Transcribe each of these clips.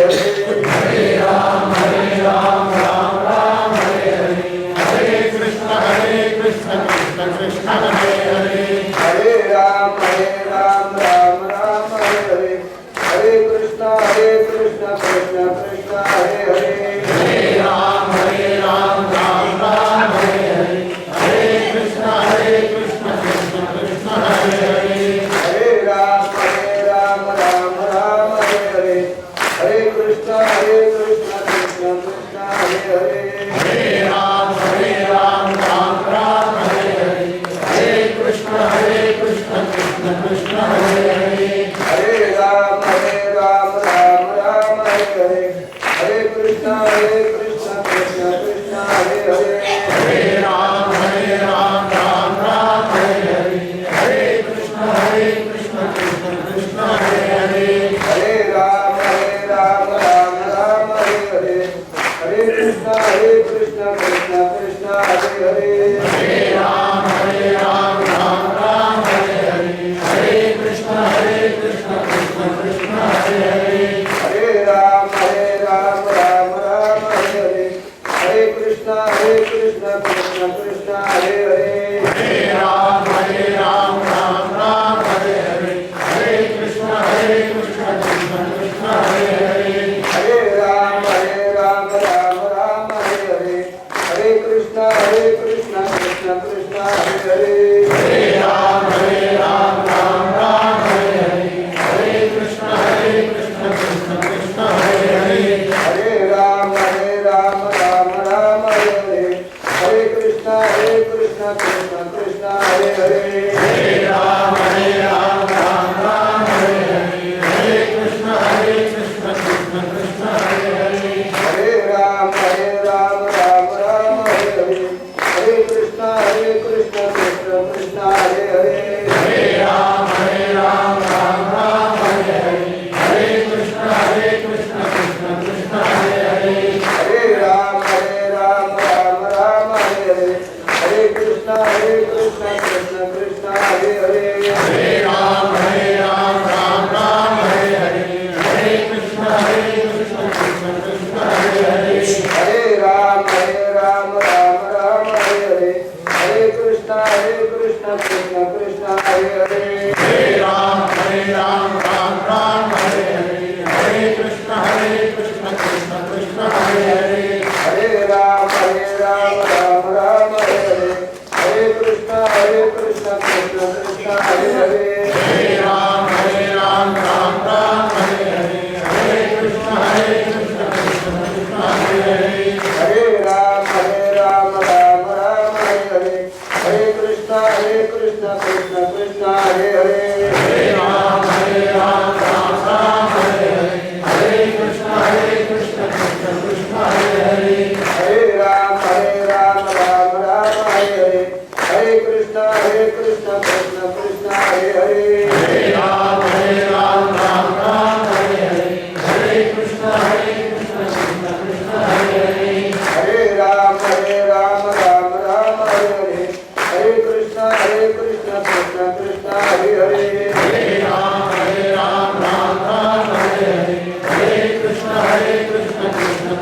हरे राम राम राम हरे हरे हरे कृष्ण कृष्ण कृष्ण हरे हरे हरे राम राम राम हरे हरे हरे कृष्ण कृष्ण कृष्ण हरे हरे हरे राम राम राम हरे हरे हरे कृष्ण कृष्ण कृष्ण हरे हरे हरे राम राम राम हरे हरे हरे कृष्ण कृष्ण कृष्ण हरे हरे हरे राम राम हरे हरे हरे कृष्ण कृष्ण कृष्ण हरे हरे हरे राम राम हरे हरे हरे कृष्ण कृष्ण कृष्ण हरे हरे हरे राम राम हरे हरे हरे कृष्ण कृष्ण कृष्ण हरे हरे हरे राम राम हरे हरे हरे कृष्ण कृष्ण कृष्ण हरे हरे हरे राम राम हरे हरे हरे कृष्ण कृष्ण कृष्ण हरे हरे हरे राम राम हरे हरे हरे कृष्ण कृष्ण कृष्ण हरे हरे हरे राम राम हरे हरे हरे कृष्ण कृष्ण कृष्ण हरे हरे हरे राम राम हरे हरे हरे कृष्ण कृष्ण कृष्ण हरे हरे हरे राम राम हरे हरे हरे कृष्ण कृष्ण कृष्ण हरे हरे हरे राम राम हरे हरे हरे कृष्ण कृष्ण कृष्ण हरे हरे हरे राम राम हरे हरे हरे कृष्ण कृष्ण कृष्ण हरे हरे हरे राम राम हरे हरे हरे कृष्ण कृष्ण कृष्ण हरे हरे हरे राम राम हरे हरे हरे कृष्ण कृष्ण कृष्ण हरे हरे हरे राम राम हरे हरे हरे कृष्ण कृष्ण कृष्ण हरे हरे हरे राम राम हरे हरे हरे कृष्ण कृष्ण कृष्ण हरे हरे हरे राम राम हरे हरे हरे कृष्ण कृष्ण कृष्ण हरे हरे हरे राम राम हरे हरे हरे कृष्ण कृष्ण कृष्ण हरे हरे हरे राम राम हरे हरे हरे कृष्ण कृष्ण कृष्ण हरे हरे हरे राम राम हरे हरे हरे कृष्ण कृष्ण कृष्ण हरे हरे हरे राम हरे हरे हरे कृष्ण कृष्ण कृष्ण हरे हरे हरे राम हरे हरे हरे कृष्ण कृष्ण कृष्ण हरे हरे हरे राम राम हरे हरे हरे कृष्ण कृष्ण कृष्ण हरे हरे हरे राम हरे हरे हरे कृष्ण कृष्ण कृष्ण हरे हरे हरे राम राम हरे हरे हरे कृष्ण कृष्ण कृष्ण हरे हरे हरे राम हरे हरे हरे कृष्ण कृष्ण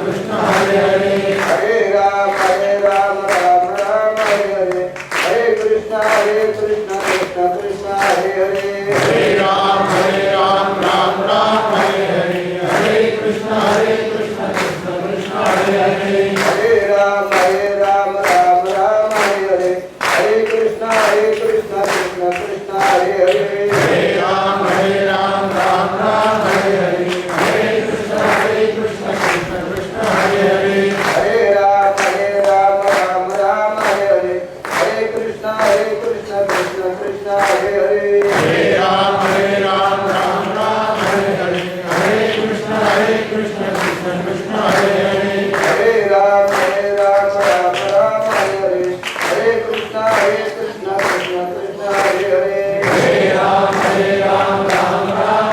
कृष्ण हरे हरे हरे राम राम हरे हरे हरे कृष्ण कृष्ण कृष्ण हरे हरे हरे राम राम हरे हरे हरे कृष्ण कृष्ण कृष्ण हरे हरे हरे राम राम हरे हरे हरे कृष्ण कृष्ण कृष्ण हरे हरे हरे राम हरे हरे हरे कृष्ण कृष्ण कृष्ण हरे हरे हरे राम राम हरे हरे हरे कृष्ण कृष्ण कृष्ण हरे हरे हरे राम हरे हरे हरे कृष्ण कृष्ण कृष्ण हरे हरे हरे राम राम हरे हरे हरे कृष्ण कृष्ण कृष्ण हरे हरे हरे राम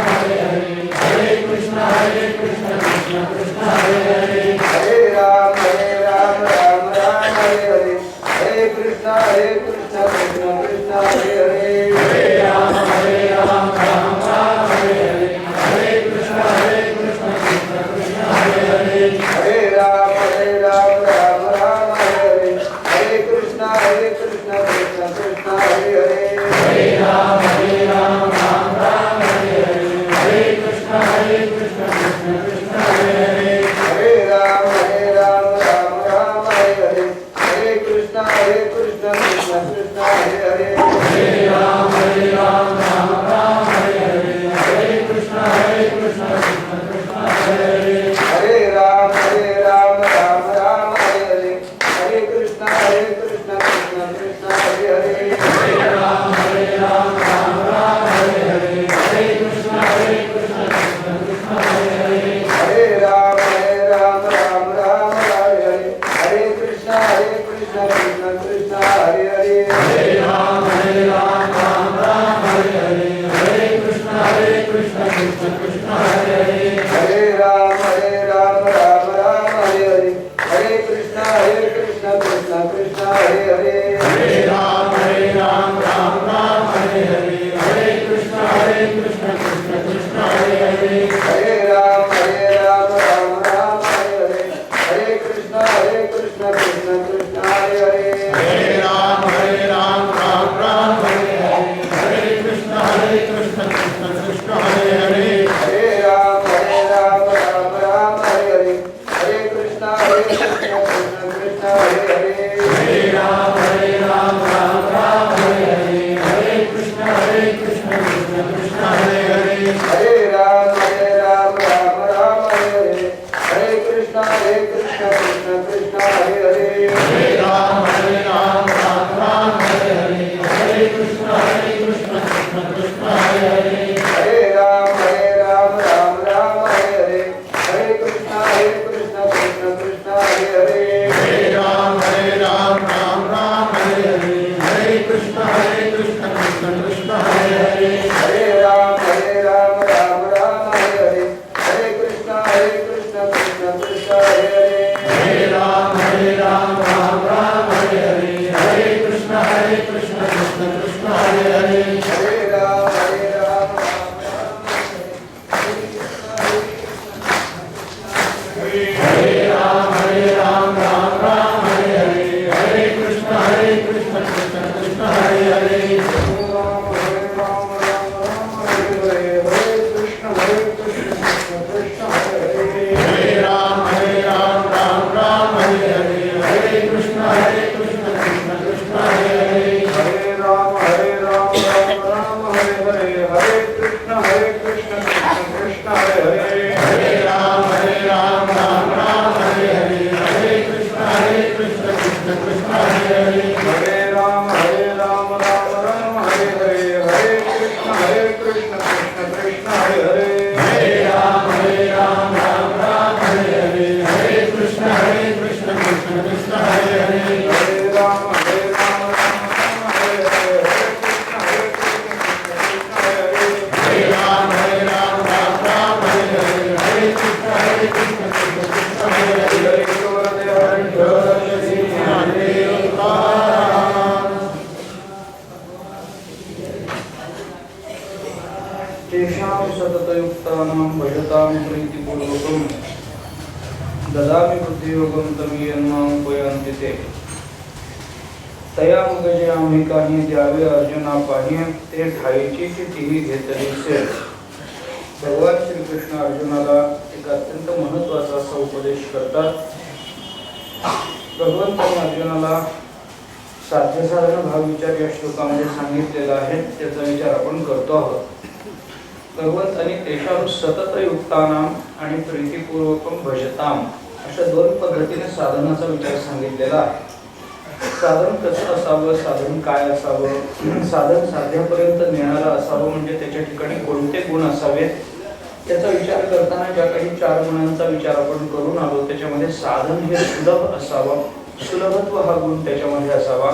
हरे हरे हरे कृष्ण कृष्ण कृष्ण हरे हरे हरे राम हरे हरे हरे कृष्ण कृष्ण कृष्ण हरे हरे हरे राम हरे हरे हरे कृष्ण कृष्ण कृष्ण हरे कृष्ण कृष्ण कृष्ण हरे हरे हरे राम राम राम हरे हरे हरे कृष्ण कृष्ण कृष्ण हरे हरे हरे राम राम राम हरे हरे हरे कृष्ण कृष्ण कृष्ण हरे हरे हरे राम राम राम हरे हरे हरे कृष्ण कृष्ण कृष्ण हरे हरे हरे राम राम हरे हरे हरे कृष्ण कृष्ण कृष्ण हरे हरे हरे राम राम हरे हरे हरे कृष्ण कृष्ण कृष्ण हरे हरे हरे राम राम हरे हरे हरे कृष्ण कृष्ण कृष्ण हरे हरे हरे राम राम हरे हरे हरे कृष्ण कृष्ण कृष्ण हरे हरे हरे राम राम हरे हरे हरे कृष्ण कृष्ण कृष्ण हरे हरे हरे राम राम हरे हरे हरे कृष्ण कृष्ण कृष्ण हरे हरे हरे राम राम हरे हरे हरे कृष्ण कृष्ण कृष्ण हरे हरे हरे राम राम हरे हरे हरे कृष्ण कृष्ण कृष्ण हरे हरे हरे राम राम हरे हरे हरे कृष्ण कृष्ण कृष्ण हरे हरे हरे राम राम हरे हरे हरे कृष्ण कृष्ण कृष्ण हरे हरे हरे राम राम हरे हरे हरे कृष्ण कृष्ण कृष्ण हरे हरे हरे राम हरे हरे हरे कृष्ण कृष्ण कृष्ण हरे हरे हरे राम राम हरे हरे हरे कृष्ण कृष्ण कृष्ण हरे हरे हरे राम हरे हरे हरे कृष्ण कृष्ण कृष्ण हरे हरे हरे राम हरे राम हरे हरे हरे कृष्ण कृष्ण कृष्ण हरे हरे हरे राम राम हरे हरे हरे कृष्ण कृष्ण कृष्ण हरे हरे हरे राम राम हरे हरे हरे कृष्ण कृष्ण कृष्ण हरे हरे हरे राम हरे हरे हरे कृष्ण कृष्ण कृष्ण हरे हरे हरे राम राम हरे हरे हरे कृष्ण कृष्ण कृष्ण हरे हरे हरे राम हरे हरे हरे कृष्ण कृष्ण कृष्ण हरे हरे हरे राम राम हरे हरे हरे कृष्ण कृष्ण हरे हरे हरे राम हरे हरे हरे कृष्ण कृष्ण कृष्ण हरे हरे तेषां सततयुक्तानां भजतां प्रीतिपूर्वकं ददामि बुद्धियोगं तमीयन्मां उपयान्ति ते तया मग जे आम्ही काही द्यावे अर्जुना पाहिजे ते ठाईची तिही घेतली से भगवान श्रीकृष्ण अर्जुनाला एक अत्यंत महत्त्वाचा असा उपदेश करतात. भगवंतांनी अर्जुनाला साध्य साधन भाव विचार या श्लोकामध्ये सांगितलेला आहे. त्याचा विचार आपण करतो आहोत. भगवंतांनी तेषां सततयुक्तानां आणि प्रीतिपूर्वकं भजताम अशा दोन पद्धतीने साधनाचा विचार सांगितलेला आहे. साधन कसं असावं, साधन काय असावं, साधन साध्यापर्यंत नेणारं असावं म्हणजे त्याच्या ठिकाणी कोणते गुण असावेत त्याचा विचार करताना ज्या काही 4 गुणांचा विचार आपण करून आलो त्याच्यामध्ये साधन हे सुलभ असावं, सुलभत्व हा गुण त्याच्यामध्ये असावा.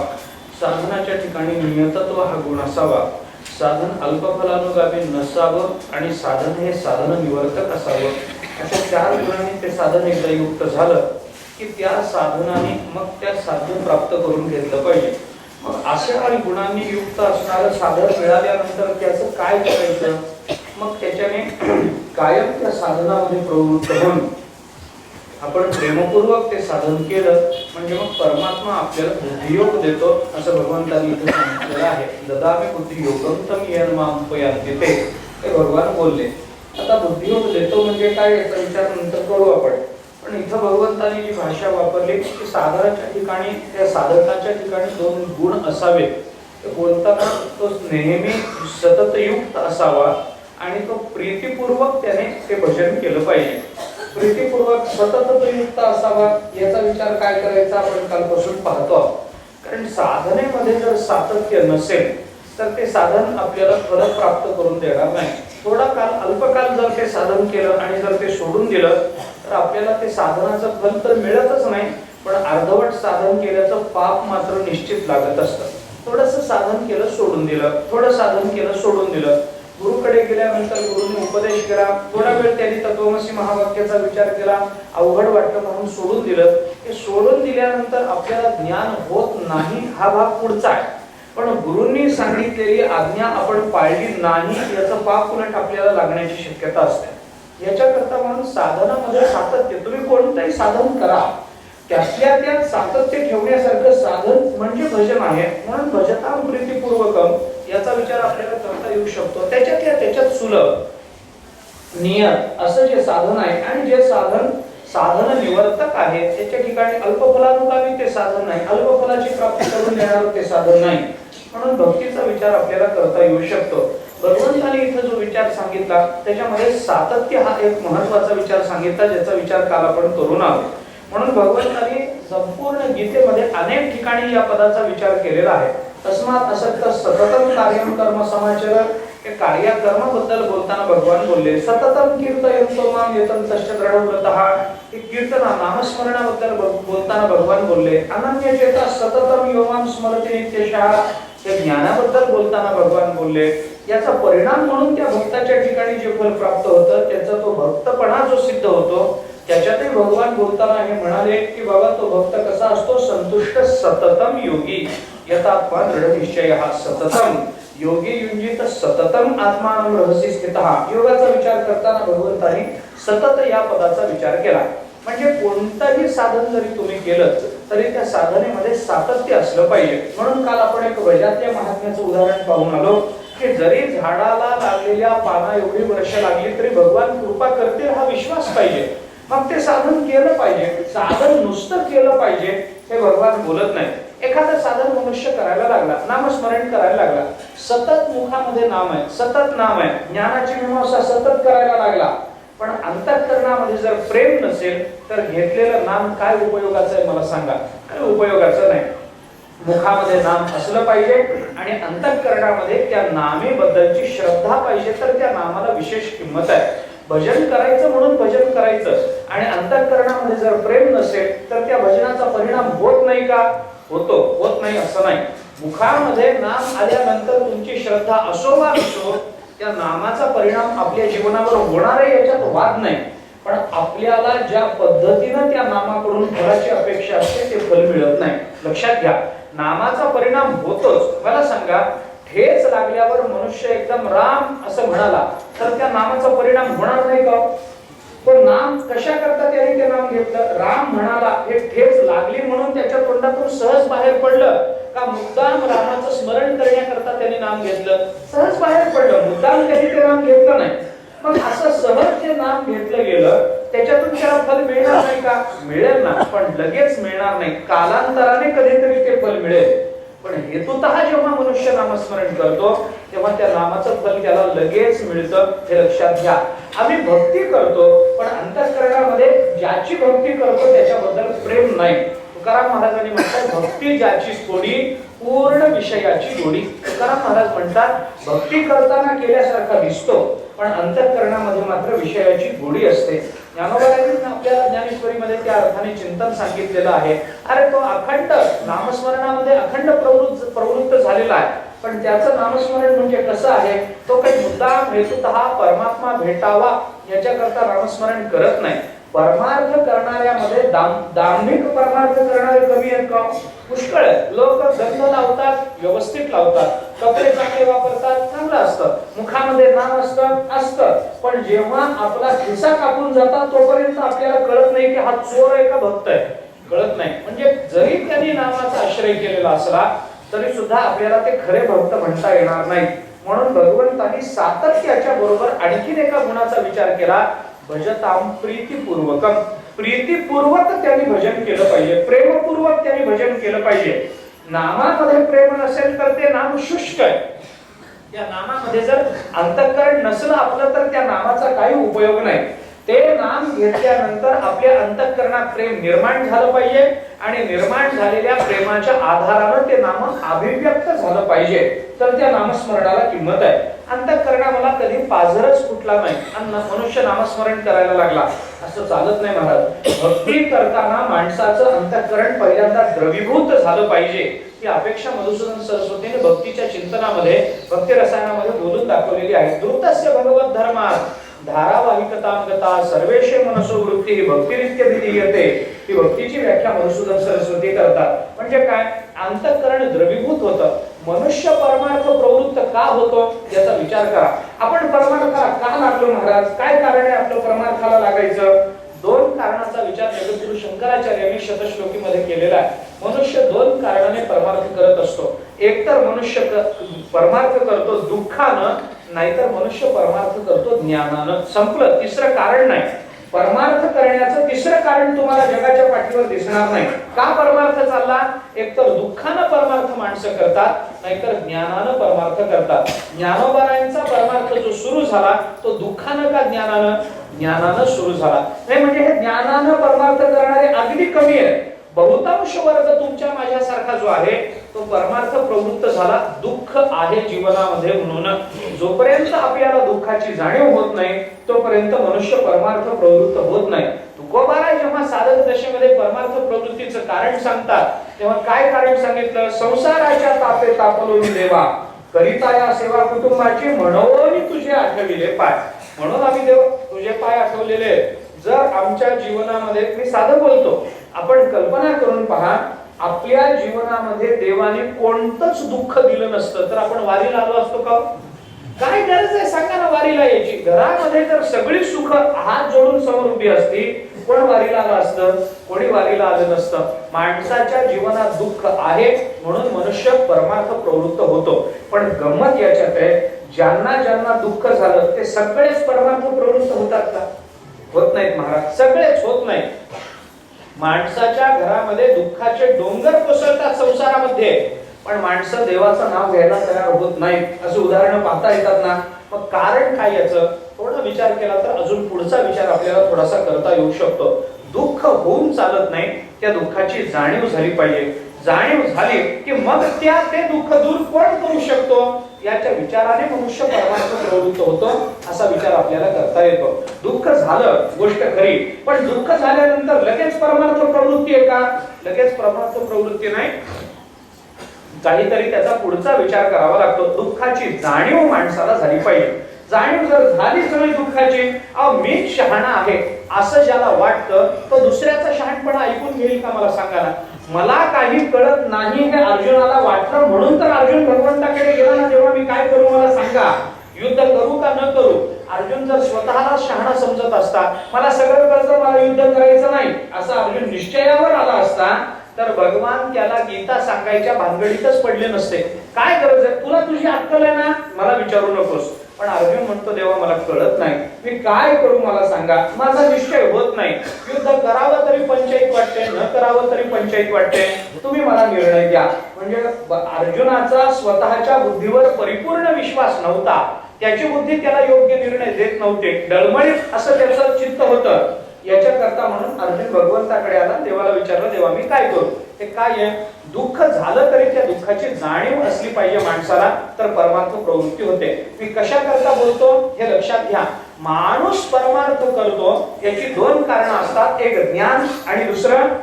साधनाच्या ठिकाणी नियतत्व हा गुण असावा. साधन अल्पफलानुगामी नसावं आणि साधन हे साधन निवर्तक असावं. अशा 4 गुणांनी ते साधन एकदा युक्त झालं की त्या साधनाने मग त्या साध्य प्राप्त करून घेतलं पाहिजे. मग अशा आणि गुणांनी युक्त असणारं साधन मिळाल्यानंतर त्याचं काय करायचं, मग त्याच्याने कायम त्या साधनामध्ये प्रवृत्त होऊन आपण प्रेमपूर्वक ते साधन केलं म्हणजे मग परमात्मा आपल्याला बुद्धियोग देतो असं भगवंतांनी इथे सांगितलेलं आहे. ददामि बुद्धियोगं तं येन माम उपयान्ति ते हे भगवान बोलले. आता बुद्धियोग देतो म्हणजे काय याचा विचार नंतर करू आपण. पण इथं भगवंतांनी जी भाषा वापरली की साधनाच्या ठिकाणी त्या साधकाच्या ठिकाणी दोन गुण असावे. बोलताना तो नेहमी सततयुक्त असावा आणि तो प्रीतिपूर्वक त्याने ते भजन केलं पाहिजे. प्रीतिपूर्वक सततयुक्त असावा याचा विचार काय करायचा आपण कालपासून पाहतो. कारण साधनेमध्ये जर सातत्य नसेल तर ते साधन आपल्याला फल प्राप्त करून देणार नाही. थोडा काल अल्पकाल जर ते साधन केलं आणि जर ते सोडून दिलं तर आपल्याला ते साधनाचं फल तर मिळतच नाही, पण अर्धवट साधन केल्याचं पाप मात्र निश्चित लागत असतं. थोडंसं साधन केलं सोडून दिलं, थोडं साधन केलं सोडून दिलं, गुरुकडे गेल्यानंतर गुरुने उपदेश केला, थोडा वेळ त्यांनी तत्वमसी महावाक्याचा विचार केला, अवघड वाटलं म्हणून सोडून दिलं. हे सोडून दिल्यानंतर आपल्याला ज्ञान होत नाही हा भाग पुढचा आहे. पण गुरूंनी सांगितलेली आज्ञा आपण पाळली नाही याचं पाप उलट आपल्याला लागण्याची शक्यता असते. याच्याकरता म्हणून साधनामध्ये सातत्य, तुम्ही कोणतंही साधन करा त्यातल्या त्यात सातत्य ठेवण्यासारखं साधन म्हणजे भजन आहे. म्हणून भजतां प्रीतिपूर्वकम याचा विचार आपल्याला करता येऊ शकतो. त्याच्यातल्या त्याच्यात सुलभ नियत असं जे साधन आहे आणि जे साधन निवर्तक आहे त्याच्या ठिकाणी अल्पफलानुगामी ते साधन नाही, अल्पफलाची प्राप्ती करून देणारं ते साधन नाही. म्हणून भक्तीचा विचार आपल्याला करता येऊ शकतो. भगवंताने इथं जो विचार सांगितला त्याच्यामध्ये सातत्य हा एक महत्वाचा विचार सांगितला ज्याचा विचार काल आपण करून आलो. म्हणून भगवंताने संपूर्ण गीतेमध्ये अनेक ठिकाणी या पदाचा विचार केलेला आहे. तस्मात् असक्त सततम कार्यम कर्म समाचर, हे कार्याकर्माबद्दल बोलताना भगवान बोलले. सततम कीर्तयन्तो मां यतं तस्य दृढव्रतः, हे कीर्तना नामस्मरणाबद्दल बोलताना भगवान बोलले. अनन्यचेतः सततम यो मां स्मरति नित्यशः, हे ज्ञानाबद्दल बोलताना भगवान बोलले. याचा परिणाम म्हणून त्या भक्ताच्या ठिकाणी जे फल प्राप्त होतं त्याचा तो भक्तपणा जो सिद्ध होतो त्याच्यातही भगवान बोलताना हे म्हणाले की बाबा तो भक्त कसा असतो, संतुष्ट सततम योगी यथात्मा दृढ निश्चयः, सततम योगी युंजित सततम आत्मानं रहसी स्थितः. योगाचा विचार करताना भगवंताने सतत या पदाचा विचार केला. म्हणजे कोणतंही साधन जरी तुम्ही केलं तरी त्या साधनेमध्ये सातत्य असलं पाहिजे. म्हणून काल आपण एक वैजात्य महात्म्याचं उदाहरण पाहून आलो की जरी झाडाला लागलेल्या पाना एवढी वर्ष लागली तरी भगवान कृपा करतील हा विश्वास पाहिजे. मग ते साधन केलं पाहिजे. साधन नुसतं केलं पाहिजे हे भगवान बोलत नाही. एखादं साधन मनुष्य करायला लागला, नामस्मरण करायला लागला, सतत मुखामध्ये नाम आहे, सतत नाम आहे, ज्ञानाची मीमांसा सतत करायला लागला, पण अंतःकरणामध्ये जर प्रेम नसेल तर घेतलेलं नाम काय उपयोगाचं आहे मला सांगा? काय उपयोगाचं नाही. मुखामध्ये नाम असलं पाहिजे आणि अंतःकरणामध्ये त्या नामेबद्दलची श्रद्धा पाहिजे तर त्या नामाला विशेष किंमत आहे. भजन करायचं म्हणून भजन करायचं आणि अंतःकरणामध्ये जर प्रेम नसेल तर त्या भजनाचा परिणाम होत नाही का? होतो, होत नाही असं नाही. मुखामध्ये नाम आल्यानंतर तुमची श्रद्धा असो वा नसो त्या नामाचा परिणाम आपल्या जीवनावर होणार आहे याच्यात वाद नाही. पण आपल्याला ज्या पद्धतीनं त्या नामाकडून फळाची अपेक्षा असते ते फल मिळत नाही. लक्षात घ्या, नामाचा परिणाम होतोच. मला सांगा, ठेच लागल्यावर मनुष्य एकदम राम असं म्हणाला तर त्या नामाचा परिणाम होणार नाही का? पण नाम कशा करता त्याने ते नाम घेतलं? राम म्हणाला, हे ठेच लागली म्हणून त्याच्या तोंडातून सहज बाहेर पडलं का मुद्दाम रामाचं स्मरण करण्याकरता त्याने नाम घेतलं? सहज बाहेर पडलं, मुद्दाम त्याने ते नाम घेतलं नाही. मग असं सहज जे नाम घेतलं गेलं त्याच्यातून त्याला फल मिळणार नाही का? मिळेल ना, पण लगेच मिळणार नाही. कालांतराने कधीतरी ते फल मिळेल. पण हेतुतः जेव्हा मनुष्य नामस्मरण करतो तेव्हा त्या नामाचं फल त्याला लगेच मिळतं. हे लक्षात घ्या. आम्ही भक्ती करतो पण अंतःकरणामध्ये ज्याची भक्ती करतो त्याच्याबद्दल प्रेम नाही. तुकाराम महाराजांनी म्हणतात, भक्ती ज्याची थोडी पूर्ण विषयाची गोडी. तुकाराम महाराज म्हणतात, भक्ती करताना केल्यासारखा दिसतो पण अंतःकरणामध्ये मात्र विषयाची गोडी असते. ज्ञानोबांनी आपल्याला ज्ञानेश्वरीमध्ये त्या अर्थाने चिंतन सांगितलेलं आहे. अरे तो अखंड नामस्मरणामध्ये अखंड प्रवृत्त झालेला आहे, पण त्याचं नामस्मरण म्हणजे कसं आहे? तो काही मुद्दाम हेतुतः परमात्मा भेटावा याच्याकरता नामस्मरण करत नाही. परमार्थ करणाऱ्यामध्ये दांभिक परमार्थ करणारे कमी आहेत का? पुष्कळ आहेत. लोक गंध लावतात, व्यवस्थित लावतात, कपडे चांगले वापरतात, चांगलं असतं, मुखामध्ये नाम असतं, पण जेव्हा आपला खिसा कापून जातात तोपर्यंत आपल्याला कळत नाही की हा चोर आहे का भक्त आहे, कळत नाही. म्हणजे जरी त्यांनी नामाचा आश्रय केलेला असला तरी सुद्धा आपल्याला ते खरे भक्त म्हणता येणार नाही. म्हणून भगवंतांनी सातत्याच्या बरोबर आणखीन एका गुणाचा विचार केला, भजतां प्रीतिपूर्वकम. प्रीतीपूर्वक त्यांनी भजन केलं पाहिजे, प्रेमपूर्वक त्यांनी भजन केलं पाहिजे. नामामध्ये प्रेम नसेल तर ते नाम शुष्क आहे. त्या नामामध्ये जर अंतःकरण नसलं आपलं तर त्या नामाचा काही उपयोग नाही. ते नाम घेतल्यानंतर आपल्या अंतःकरणात प्रेम निर्माण झालं पाहिजे आणि निर्माण झालेल्या प्रेमाच्या आधारानं ते नाम अभिव्यक्त झालं पाहिजे, तर त्या नामस्मरणाला किंमत आहे. अंतःकरणाला कधी पाझरच फुटला नाही आणि मनुष्य नामस्मरण करायला लागला असं चालत नाही महाराज. भक्ती करताना माणसाचं अंतःकरण पहिल्यांदा द्रवीभूत झालं पाहिजे. ही अपेक्षा मधुसूदन सरस्वतीने भक्तीच्या चिंतनामध्ये, भक्ती रसायनामध्ये बोलून दाखवलेली आहे. द्रुतस्य भगवत धर्मात धारावाहिकतां गता सर्वेषे मनसो वृत्ती भक्तिरित्यभिधीयते. ही भक्तीची व्याख्या मधुसूदन सरस्वती करतात. म्हणजे काय? अंतःकरण द्रवीभूत होतं. मनुष्य परमार्थ प्रवृत्त का होतो याचा विचार करा. आपण परमार्थाला का लागलो महाराज? काय कारण आहे आपलं परमार्थाला लागायचं? दोन कारणाचा विचार जगद्गुरु शंकराचार्यांनी शतश्लोकीमध्ये केलेला आहे. मनुष्य दोन कारणाने परमार्थ करत असतो. एक तर मनुष्य परमार्थ करतो दुःखानं, नाहीतर मनुष्य परमार्थ करतो ज्ञानानं. संपलं, तिसरं कारण नाही. परमार्थ करण्याचं तिसरं कारण तुम्हाला जगाच्या पाठीवर दिसणार नाही. का परमार्थ चालला? एक तर दुःखानं परमार्थ माणसं करतात, नाहीतर ज्ञानानं परमार्थ करतात. ज्ञानोबारायांचा परमार्थ जो सुरू झाला तो दुःखानं का ज्ञानानं? ज्ञानानं सुरू झाला. नाही म्हणजे हे ज्ञानानं परमार्थ करणारे अगदी कमी आहेत. बहुतांश वर्ग तुमच्या माझ्यासारखा जो आहे तो परमार्थ प्रवृत्त झाला. दुःख आहे जीवनामध्ये म्हणून जोपर्यंत आपल्याला दुःखाची जाणीव होत नाही तोपर्यंत मनुष्य परमार्थ प्रवृत्त होत नाही. तुकोबाराय जेव्हा साधक दशेमध्ये परमार्थ प्रवृत्तीचं कारण सांगतात तेव्हा काय कारण सांगितलं? संसाराच्या तापे तापलो मी देवा, करिता या सेवा कुटुंबाची म्हणून तुझे आठविले पाय. म्हणून आम्ही देव तुझे पाय आठवलेले. जर आमच्या जीवनामध्ये, मी साधं बोलतो, आपण कल्पना करून पहा, आपल्या जीवनामध्ये देवाने कोणतंच दुःख दिलं नसतं तर आपण वारीला आलो असतो का? काय गरज आहे सांगा ना वारीला यायची? घरामध्ये जर सगळी सुख हात जोडून समोर उभी असती, कोण वारीला आलं असतं? कोणी वारीला आलं नसतं. माणसाच्या जीवनात दुःख आहे म्हणून मनुष्य परमार्थ प्रवृत्त होतो. पण गंमत याच्यात आहे, ज्यांना ज्यांना दुःख झालं ते सगळेच परमार्थ प्रवृत्त होतात का? होत नाहीत महाराज, सगळेच होत नाही. माणसाच्या घरामध्ये दुःखाचे डोंगर कोसळतात संसारामध्ये, पण माणसं देवाचं नाव घ्यायला तयार होत नाहीत. असे उदाहरण पाहता येतात ना. मग कारण काय याचं? थोडा विचार केला तर अजून पुढचा विचार आपल्याला थोडासा करता येऊ शकतो. दुःख होऊन चालत नाही, त्या दुःखाची जाणीव झाली पाहिजे. जाणीव झाली की मग ते दुःख दूर कोण करू शकतो याच्या विचाराने मनुष्य परमार्थ प्रवृत्त होतो. असा विचार आपल्याला करता येतो. दुःख झालं गोष्ट खरी, पण दुःख झाल्यानंतर लगेच परमार्थ प्रवृत्ती आहे का? लगेच परमार्थ प्रवृत्ती नाही. काहीतरी त्याचा पुढचा विचार करावा लागतो. दुःखाची जाणीव माणसाला झाली पाहिजे. जाणीव जर झालीच नाही दुःखाची, मीच शहाणा आहे असं ज्याला वाटतं तो दुसऱ्याचा शहाणपणा ऐकून घेईल का? मला सांगा ना. मला काही कळत नाही हे अर्जुनाला वाटलं म्हणून तर अर्जुन भगवंताकडे गेला ना. जेव्हा मी काय करू मला सांगा, युद्ध करू का न करू? अर्जुन जर स्वतःला शहाणा समजत असता, मला सगळं कळतं मला युद्ध करायचं नाही असा अर्जुन निश्चयावर आला असता, तर भगवान त्याला गीता सांगायच्या भानगडीतच पडले नसते. काय गरज आहे? तुला तुझी अक्कल आहे ना, मला विचारू नकोस. पण अर्जुन म्हणतो देवा मला कळत नाही, मी काय करू मला सांगा. माझा निश्चय होत नाही. युद्ध करावं तरी पंचायत वाटते, न करावं तरी पंचायत वाटते. तुम्ही मला निर्णय द्या. म्हणजे अर्जुनाचा स्वतःच्या बुद्धीवर परिपूर्ण विश्वास नव्हता. त्याची बुद्धी त्याला योग्य निर्णय देत नव्हते. डळमळीत असं त्याचं चित्त होतं. याच्याकरता म्हणून अर्जुन भगवंताकडे आला, देवाला विचारलं देवा मी काय करू? ते काय आहे? दुःख झालं तरी त्या दुःखाची जाणीव असली पाहिजे माणसाला, तर परमार्थ प्रवृत्ती होते. मी कशा करता बोलतो हे लक्षात घ्या. माणूस परमार्थ करतो याची दोन कारणं असतात, एक ज्ञान आणि दुसरं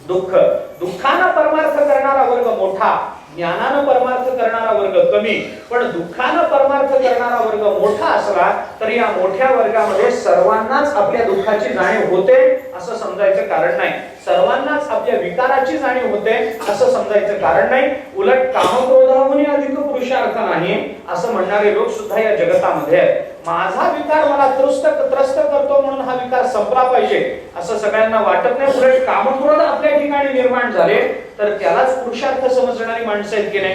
दुःख. दुःखानं परमार्थ करणारा वर्ग मोठा, ज्ञानानं परमार्थ करणारा वर्ग कमी. पण दुःखानं परमार्थ करणारा वर्ग मोठा असला तरी या मोठ्या वर्गामध्ये सर्वांनाच आपल्या दुःखाची जाणीव होते असं समजायचं कारण नाही. सर्वांनाच आपल्या विकाराची जाणीव होते असं समजायचं कारण नाही. उलट कामक्रोधाहून अधिक पुरुषार्थ नाही असं म्हणणारे लोक सुद्धा या जगतामध्ये आहेत. माझा विकार मला त्रस्त करतो म्हणून हा विकार संपला पाहिजे असं सगळ्यांना वाटत नाही. उलट कामक्रोध आपल्या ठिकाणी निर्माण झाले तर त्यालाच पुरुषार्थ समजणारी माणसं आहेत की नाही.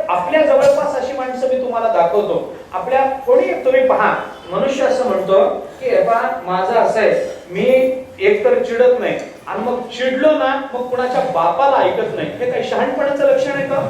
आपल्या जवळपास अशी माणसं मी तुम्हाला दाखवतो. आपल्या कोणी तुम्ही पहा, मनुष्य असं म्हणतो की माझं असं आहे, मी एक तर चिडत नाही आणि मग चिडलो ना मग कुणाच्या बापाला ऐकत नाही. हे काही शहाणपणाचं लक्षण आहे का?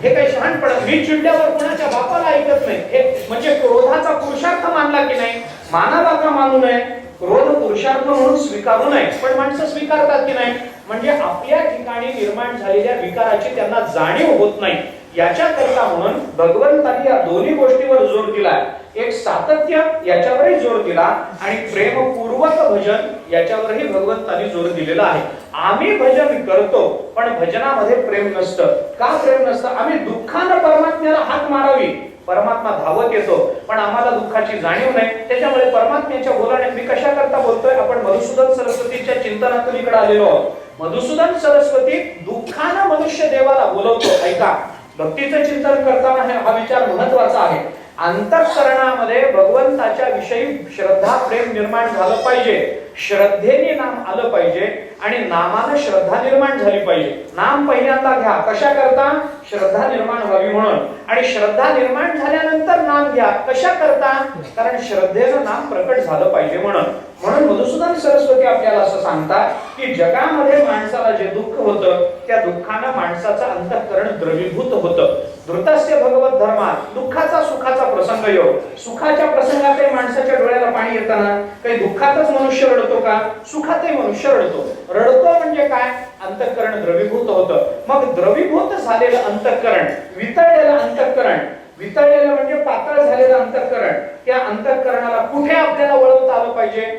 हे काही शहाणपणा. मी चिडल्यावर कुणाच्या बापाला ऐकत नाही, हे म्हणजे क्रोधाचा पुरुषार्थ मानला की नाही? मानावा का मानू नये? क्रोध पुरुषार्थ म्हणून स्वीकारू नये, पण माणसं स्वीकारतात की नाही? म्हणजे आपल्या ठिकाणी निर्माण झालेल्या विकाराची त्यांना जाणीव होत नाही. याच्याकरता म्हणून भगवंतांनी या दोन्ही गोष्टीवर जोर दिला. एक सातत्य याच्यावरही जोर दिला आणि प्रेमपूर्वक भजन याच्यावरही भगवंतांनी जोर दिलेला आहे. आम्ही भजन करतो पण भजनामध्ये प्रेम नसतं. का प्रेम नसतं? आम्ही दुःखानं परमात्म्याला हाक मारावी, परमात्मा धावत येतो, पण आम्हाला दुःखाची जाणीव नाही. त्याच्यामुळे परमात्म्याच्या बोलण्यात मी कशा करता बोलतोय? आपण मधुसूदन सरस्वतीच्या चिंतनातून इकडे आलेलो आहोत. मधुसूदन सरस्वती दुःखानं मनुष्य देवाला बोलवतो. ऐका, भक्तीचं चिंतन करताना हा विचार महत्वाचा आहे. अंतःकरणामध्ये भगवंताच्या विषयी श्रद्धा प्रेम निर्माण झालं पाहिजे. श्रद्धेने नाम आलं पाहिजे आणि नामानं श्रद्धा निर्माण झाली पाहिजे. नाम पहिल्यांदा घ्या, कशा करता? श्रद्धा निर्माण व्हावी म्हणून. आणि श्रद्धा निर्माण झाल्यानंतर नाम घ्या, कशा करता? कारण श्रद्धेनं नाम प्रकट झालं पाहिजे म्हणून. म्हणून मधुसूदन सरस्वती आपल्याला असं सांगतात की जगामध्ये माणसाला जे दुःख होतं त्या दुःखानं माणसाचं अंतःकरण द्रवीभूत होतं. धृतस्य भगवत धर्मात, दुःखाचा सुखाचा प्रसंग योग. सुखाच्या प्रसंगातही माणसाच्या डोळ्याला पाणी येताना काही दुःखातच मनुष्य रडतो का? सुखातही मनुष्य रडतो. रडतो म्हणजे काय? अंतःकरण द्रवीभूत होतं. मग द्रवीभूत झालेलं अंतःकरण, वितळलेलं अंतःकरण, वितळलेलं म्हणजे पातळ झालेलं अंतःकरण, त्या अंतःकरणाला कुठे आपल्याला वळवता आलं पाहिजे?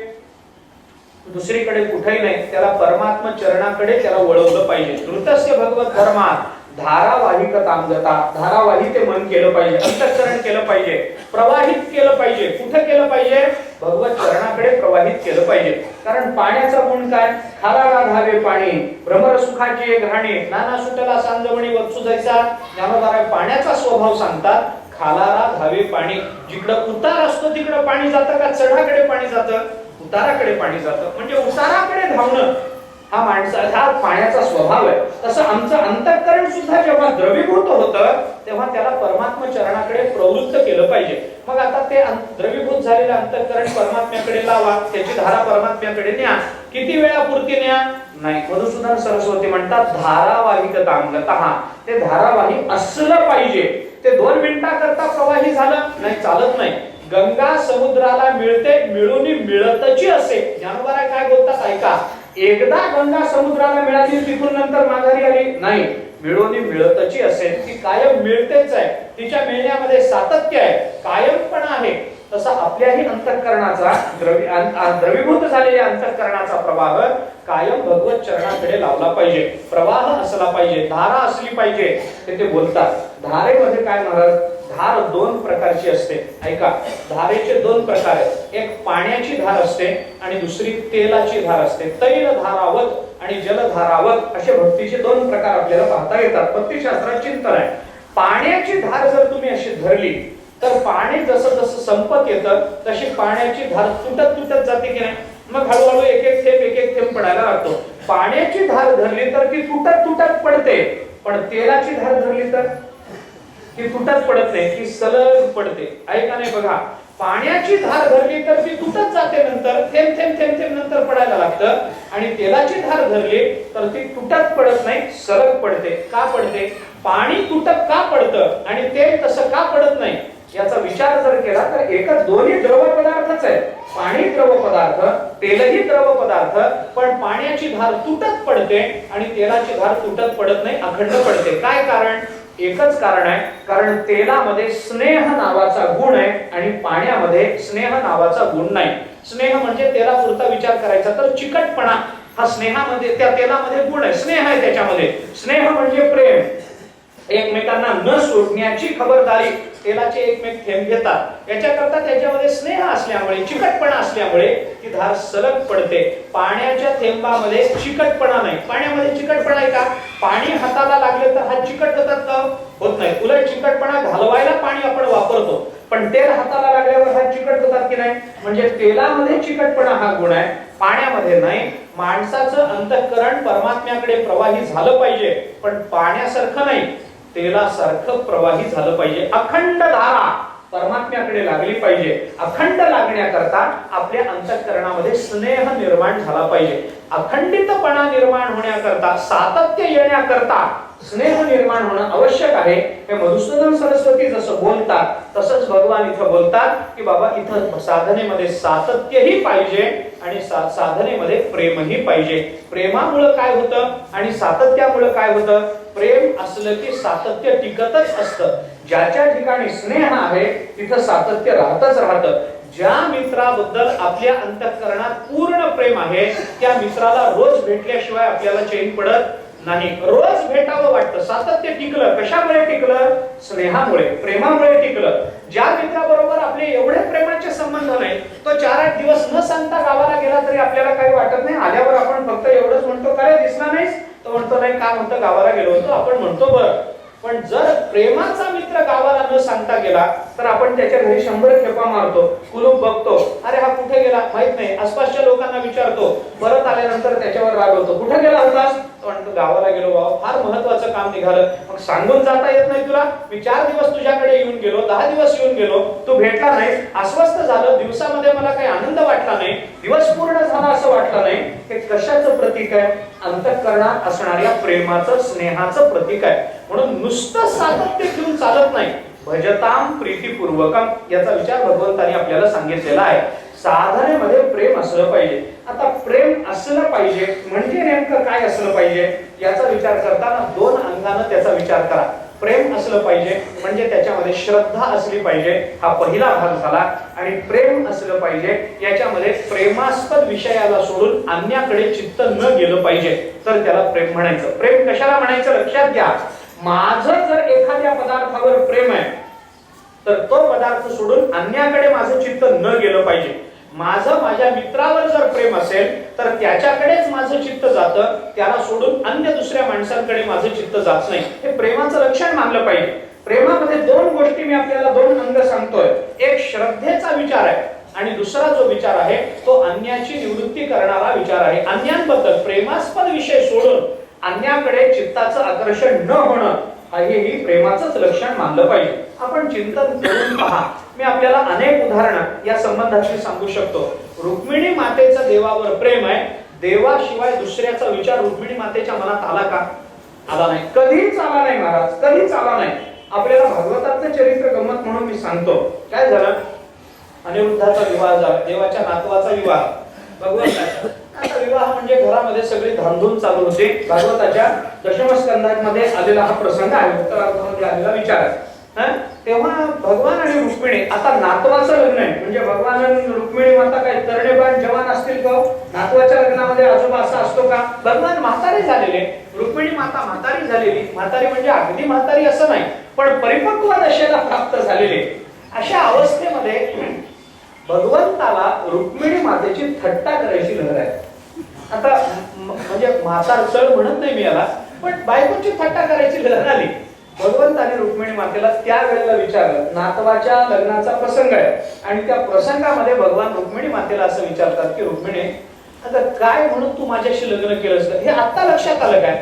दुसरीकडे कुठेही नाही, त्याला परमात्मा चरणाकडे त्याला वळवलं पाहिजे. धृतस्य भगवत धर्मात धारावाहिक तांगता, धारावाही ते मन केलं पाहिजे, अंतःकरण केलं पाहिजे, प्रवाहित केलं पाहिजे. कुठे केलं पाहिजे? भगवत चरणाकडे प्रवाहित केलं पाहिजे. कारण पाण्याचा गुण काय? खालाला धावे पाणी, भ्रमर सुखाची एक घाणी, नाना सुटला सांजवणी वत्सु जैसा. ज्ञानोबा पाण्याचा स्वभाव सांगतात, खालाला धावे पाणी. जिकडं उतार असतो तिकडं पाणी जातं का चढाकडे पाणी जातं? उताराकडे पाणी जातं. म्हणजे उताराकडे धावणं हा माणसाचा पाण्याचा स्वभाव आहे. तसं आमचं अंतःकरण सुद्धा जेव्हा द्रवीभूत होतं तेव्हा त्याला परमात्मा चरणाकडे प्रवृत्त केलं पाहिजे. मग आता ते द्रवीभूत झालेलं अंतःकरण परमात्म्याकडे लावा, त्याची धारा परमात्म्याकडे न्या. किती वेळापुरती न्या? नाही. मधुसूदन सरस्वती म्हणतात धारावाहिक तांगतः, ते धारावाही असलं पाहिजे. ते 2 मिनिटाकरता प्रवाही झालं नाही, चालत नाही. गंगा समुद्राला मिळते, मिळून मिळतची असे. ज्ञानोबा काय बोलतात ऐका. एकदा गंगा समुद्राला मिळाली तिथून नंतर माघारी आली नाही, मिळून मिळतची असेल. ती कायम मिळतेच आहे, तिच्या मिळण्यामध्ये सातत्य आहे, कायमपणा आहे. तसा आपल्याही अंतःकरणाचा द्रवीभूत झालेल्या अंतःकरणाचा प्रवाह कायम भगवत चरणाकडे लावला पाहिजे. प्रवाह असला पाहिजे, धारा असली पाहिजे. ते बोलतात धारेमध्ये काय महाराज? धार 2 प्रकारची असते. ऐका, धारेचे 2 प्रकार आहेत. एक पाण्याची धार असते आणि दुसरी तेलाची धार असते. तैल धारावत आणि जलधारावत असे भक्तीचे 2 प्रकार आपल्याला पाहता येतात. भक्तिशास्त्रात चिंतन आहे. पाण्याची धार जर तुम्ही अशी धरली तर पाणी जसं जसं संपत येतं तशी पाण्याची धार तुटत जाते की नाही? मग हळूहळू एक एक थेंब पडायला लागतो. पाण्याची धार धरली तर ती तुटत पडते, पण तेलाची धार धरली तर ती तुटत पडत नाही, ती सलग पडते. ऐका नाही बघा, पाण्याची धार धरली तर ती तुटत जाते, नंतर थेंब नंतर पडायला लागतं. आणि तेलाची धार धरली तर ती तुटत पडत नाही, सलग पडते. का पडते? पाणी तुटत का पडतं आणि तेल तसं का पडत नाही याचा विचार जर केला तर एकच, दोन्ही द्रव पदार्थच आहे. पाणी द्रव पदार्थ, तेलही द्रव पदार्थ, पण पाण्याची धार तुटत पडते आणि तेलाची धार तुटत पडत नाही, अखंड पडते. काय कारण? एकच कारण आहे, कारण तेलामध्ये स्नेह नावाचा गुण आहे आणि पाण्यामध्ये स्नेह नावाचा गुण नाही. स्नेह म्हणजे तेलापुरता विचार करायचा तर चिकटपणा हा स्नेहामध्ये, त्या तेलामध्ये गुण आहे, स्नेह आहे त्याच्यामध्ये. स्नेह म्हणजे प्रेम, एकमेकांना न सोडण्याची खबरदारी. तेलाचे एकमेक थेंब घेतात, याच्याकरता त्याच्यामध्ये स्नेह असल्यामुळे, चिकटपणा असल्यामुळे ती धार सलग पडते. पाण्याच्या थेंबामध्ये चिकटपणा नाही. पाण्यामध्ये चिकटपणा आहे का? पाणी हाताला लागले तर हात चिकट होतात का? होत नाही. उलट चिकटपणा घालवायला पाणी आपण वापरतो, पण तेल हाताला लागल्यावर हात चिकट होतात की नाही? म्हणजे तेलामध्ये चिकटपणा हा गुण आहे, पाण्यामध्ये नाही. माणसाचं अंतःकरण परमात्म्याकडे प्रवाही झालं पाहिजे, पण पाण्यासारखं नाही, तेलासारखं प्रवाही झालं पाहिजे. अखंड धारा परमात्म्याकडे लागली पाहिजे. अखंड लागण्याकरता आपल्या अंतःकरणामध्ये स्नेह निर्माण झाला पाहिजे. अखंडितपणा निर्माण होण्याकरता, सातत्य येण्याकरता स्नेह निर्माण होणं आवश्यक आहे. हे मधुसूदन सरस्वती जसं बोलतात तसंच भगवान इथं बोलतात की बाबा इथं साधनेमध्ये सातत्यही पाहिजे आणि साधनेमध्ये प्रेमही पाहिजे. प्रेमामुळे काय होतं आणि सातत्यामुळे काय होतं? प्रेम असलं की सातत्य टिकतच असतं. ज्याच्या ठिकाणी स्नेह आहे तिथं सातत्य राहतच राहतं. ज्या मित्राबद्दल आपल्या अंतःकरणात पूर्ण प्रेम आहे त्या मित्राला रोज भेटल्याशिवाय आपल्याला चैन पडत नाही. रोज भेटावं वाटतं. सातत्य टिकलं. कशामुळे टिकलं? स्नेहामुळे, प्रेमामुळे टिकलं. ज्या मित्राबरोबर आपले एवढे प्रेमाचे संबंध नाही, तो 4-8 दिवस न सांगता गावाला गेला तरी आपल्याला काही वाटत नाही. आल्यावर आपण फक्त एवढंच म्हणतो, काय दिसला नाहीस? तो म्हणतो नाही, का म्हणतो गावाला गेलो होतो. आपण म्हणतो बरं. पण जर प्रेमाचा मित्र गावाला न सांगता गेला तर आपण त्याच्या घरी 100 खेपा मारतो, कुलूप बघतो, अरे हा कुठे गेला माहित नाही. आसपासच्या लोकांना विचारतो, परत आल्यानंतर त्याच्यावर रागवतो, कुठे गेला होतास? तो म्हणतो गावाला गेलो बाबा, फार महत्वाचं काम निघालं. मग सांगून जाता येत नाही तुला? मी 4 दिवस तुझ्याकडे येऊन गेलो, 10 दिवस येऊन गेलो, तू भेटला नाहीस, अस्वस्थ झालं, दिवसामध्ये मला काही आनंद वाटला नाही, दिवस पूर्ण झाला असं वाटलं नाही. हे कशाचं प्रतीक आहे? अंतःकरणात असणाऱ्या प्रेमाचं, स्नेहाचं प्रतीक आहे. म्हणून नुसतं सातत्य ठेवून चालत नाही. भजताम प्रीतिपूर्वकम याचा विचार भगवंतांनी आपल्याला सांगितलेला आहे. साधनेमध्ये प्रेम असलं पाहिजे. आता प्रेम असलं पाहिजे म्हणजे नेमकं काय असलं पाहिजे याचा विचार करताना 2 अंगाने त्याचा विचार करा. प्रेम असलं पाहिजे म्हणजे त्याच्यामध्ये श्रद्धा असली पाहिजे, हा पहिला भाग झाला. आणि प्रेम असलं पाहिजे याच्यामध्ये प्रेमास्पद विषयाला सोडून अन्याकडे चित्त न गेलं पाहिजे, तर त्याला प्रेम म्हणायचं. प्रेम कशाला म्हणायचं लक्षात घ्या. माझं जर एखाद्या पदार्थावर प्रेम आहे तर तो पदार्थ सोडून अन्याकडे माझं चित्त न गेलं पाहिजे. माझं माझ्या मित्रावर जर प्रेम असेल तर त्याच्याकडेच माझं चित्त जातं, त्याला सोडून अन्य दुसऱ्या माणसांकडे माझं चित्त जात नाही. हे प्रेमाचं लक्षण मानलं पाहिजे. प्रेमामध्ये 2 गोष्टी मी आपल्याला 2 अंग सांगतोय. एक श्रद्धेचा विचार आहे आणि दुसरा जो विचार आहे तो अन्याची निवृत्ती करणारा विचार आहे. अन्यांबद्दल प्रेमास्पद विषय सोडून अन्याकडे चित्ताचं आकर्षण न होणं हेही प्रेमाचंच लक्षण मानलं पाहिजे. आपण चिंतन करून पहा. मी आपल्याला अनेक उदाहरणं या संबंधाची सांगू शकतो. रुक्मिणी मातेचं देवावर प्रेम आहे. देवाशिवाय दुसऱ्याचा विचार रुक्मिणी मातेच्या मनात आला का? आला नाही. कधीच आला नाही महाराज, कधीच आला नाही. आपल्याला भागवतातलं चरित्र गंमत म्हणून मी सांगतो. काय झालं? अनिरुद्धाचा विवाह झाला, देवाच्या नातवाचा विवाह भगवंताचा. आता विवाह म्हणजे घरामध्ये सगळी धामधूम चालू होते. भागवताच्या दशमस्कंधामध्ये आलेला हा प्रसंग आहे, उत्तरार्धामध्ये आलेला विचार आहे. तेव्हा भगवान आणि रुक्मिणी, आता नातवाचं लग्न आहे म्हणजे भगवान आणि रुक्मिणी माता काय तरणेबाण जवान असतील का? नातवाच्या लग्नामध्ये आजोबा असा असतो का? भगवान म्हातारे झालेले, रुक्मिणी माता म्हातारी झालेली. म्हातारी म्हणजे अगदी म्हातारी असं नाही, पण परिपक्व दशेला प्राप्त झालेले. अशा अवस्थेमध्ये भगवंताला रुक्मिणी मातेची थट्टा करायची लहर आहे. आता म्हणजे म्हातार चढ म्हणत नाही मी याला, पण बायकोची थट्टा करायची लहर आली. भगवंताने रुक्मिणी मातेला त्या वेळेला विचारलं. नातवाच्या लग्नाचा प्रसंग आहे आणि त्या प्रसंगामध्ये भगवान रुक्मिणी मातेला असं विचारतात की रुक्मिणी, आता काय म्हणून तू माझ्याशी लग्न केलंस? हे आता लक्षात आलं काय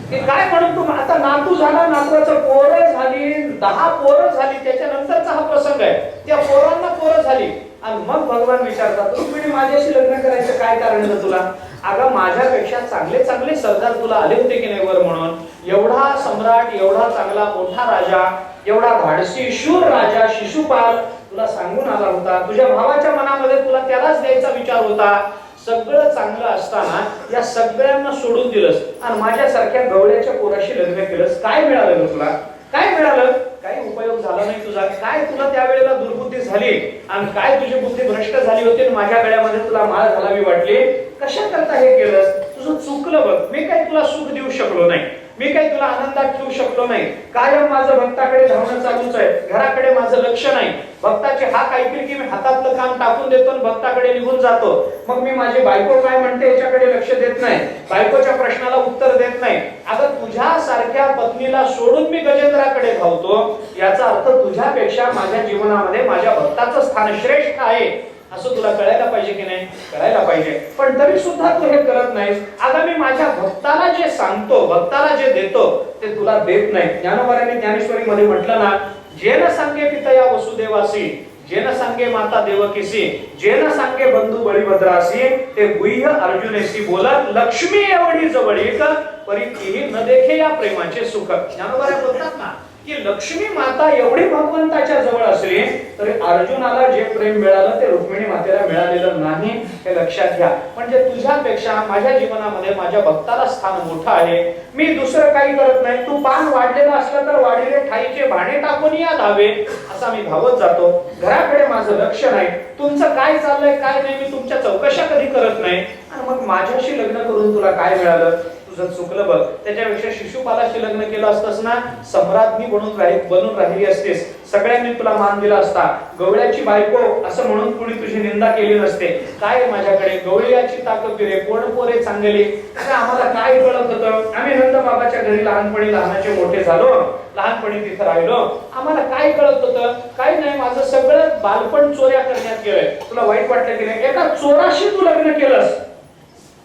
की काय म्हणून तू? आता नातू झाला, नातवाचं पोरं झाली, 10 पोरं झाली, त्याच्यानंतरचा हा प्रसंग आहे. त्या पोरांना पोरं झाली आणि मग भगवान विचारतात रुक्मिणी माझ्याशी लग्न करायचं काय कारण आहे तुला? अगं माझ्यापेक्षा चांगले चांगले सरदार तुला आले होते की नाही वर म्हणून. एवढा सम्राट, एवढा चांगला मोठा राजा, एवढा धाडसी शूर राजा शिशुपाल तुला सांगून आला होता. तुझ्या भावाच्या मनामध्ये तुला त्यालाच द्यायचा विचार होता. सगळं चांगलं असताना या सगळ्यांना सोडून दिलंस आणि माझ्यासारख्या गवळ्याच्या पोराशी लग्न केलंस. काय मिळालं तुला? काय मिळालं? काही उपयोग झाला नाही तुझा. काय तुला त्यावेळेला दुर्बुद्धी झाली आणि काय तुझी बुद्धी भ्रष्ट झाली होती, माझ्या गळ्यामध्ये तुला माळ घालावी वाटली. कशा करता हे केलंस? तुझं चुकलं बघ. मी काही तुला सुख देऊ शकलो नाही, मी काही तुला आनंदात ठेवू शकलो नाही. कायम माझं भक्ताकडे धावणं चालूच आहे, घराकडे माझं लक्ष नाही. भक्ताचे हाक ऐकले की मी हातातलं काम टाकून देतो आणि भक्ताकडे निघून जातो. मग मी माझी बायको काय म्हणते याच्याकडे लक्ष देत नाही, बायकोच्या प्रश्नाला उत्तर देत नाही. अगं तुझ्यासारख्या पत्नीला सोडून मी गजेंद्राकडे धावतो, याचा अर्थ तुझ्यापेक्षा माझ्या जीवनामध्ये माझ्या भक्ताचं स्थान श्रेष्ठ आहे असं तुला कळायला पाहिजे की नाही? कळायला पाहिजे. पण तरी सुद्धा तू हे करत नाहीस. अगं मी माझ्या भक्ताला जे सांगतो, भक्ताला जे देतो ते तुला देत नाही. ज्ञानोबारांनी ज्ञानेश्वरी मध्ये म्हटलं ना, जेन सांगे पितया वसुदेवासी, जेन सांगे माता देवकीसी, जेन सांगे बंधू बळीभद्रासी, ते गुह्य अर्जुनेसी बोलत लक्ष्मी एवढी जवळीक परी तीही न देखे या प्रेमाचे सुख. ज्ञानोबा बोलतात ना की लक्ष्मी माता एवढी भगवंताच्या जवळ असली तरी अर्जुनाला जे प्रेम मिळालं ते रुक्मिणी मातेला मिळालेलं नाही, हे लक्षात घ्या. म्हणजे तुझ्यापेक्षा माझ्या जीवनामध्ये माझ्या भक्ताला स्थान मोठं आहे. मी दुसरं काही करत नाही. तू पान वाढलेलं असलं तर वाढलेले ठाईचे भाणे टाकून या धावे, असा मी धावत जातो. घराकडे माझं लक्ष नाही. तुमचं काय चाललंय काय नाही मी तुमच्या चौकशा कधी करत नाही. आणि मग माझ्याशी लग्न करून तुला काय मिळालं? तुझं चुकलं बघ. त्याच्यापेक्षा शिशुपालाशी लग्न केलं असतंस ना, सम्राज्ञी बनून राहिली असतेस. सगळ्यांनी तुला मान दिला असता. गवळ्याची बायको असं म्हणून कुणी तुझी निंदा केली नसते. काय माझ्याकडे गवळ्याची ताकद रे, कोण पोरे चांगले. आम्हाला काय कळत होतं? आम्ही नंद बाबाच्या घरी लहानपणी लहानाचे मोठे झालो, लहानपणी तिथं राहिलो. आम्हाला काय कळत होतं? काही नाही. माझं सगळं बालपण चोऱ्या करण्यात गेलंय. तुला वाईट वाटलं की नाही? एका चोराशी तू लग्न केलंस,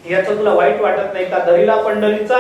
याचं तुला वाईट वाटत नाही का? दरिला पंढरीचा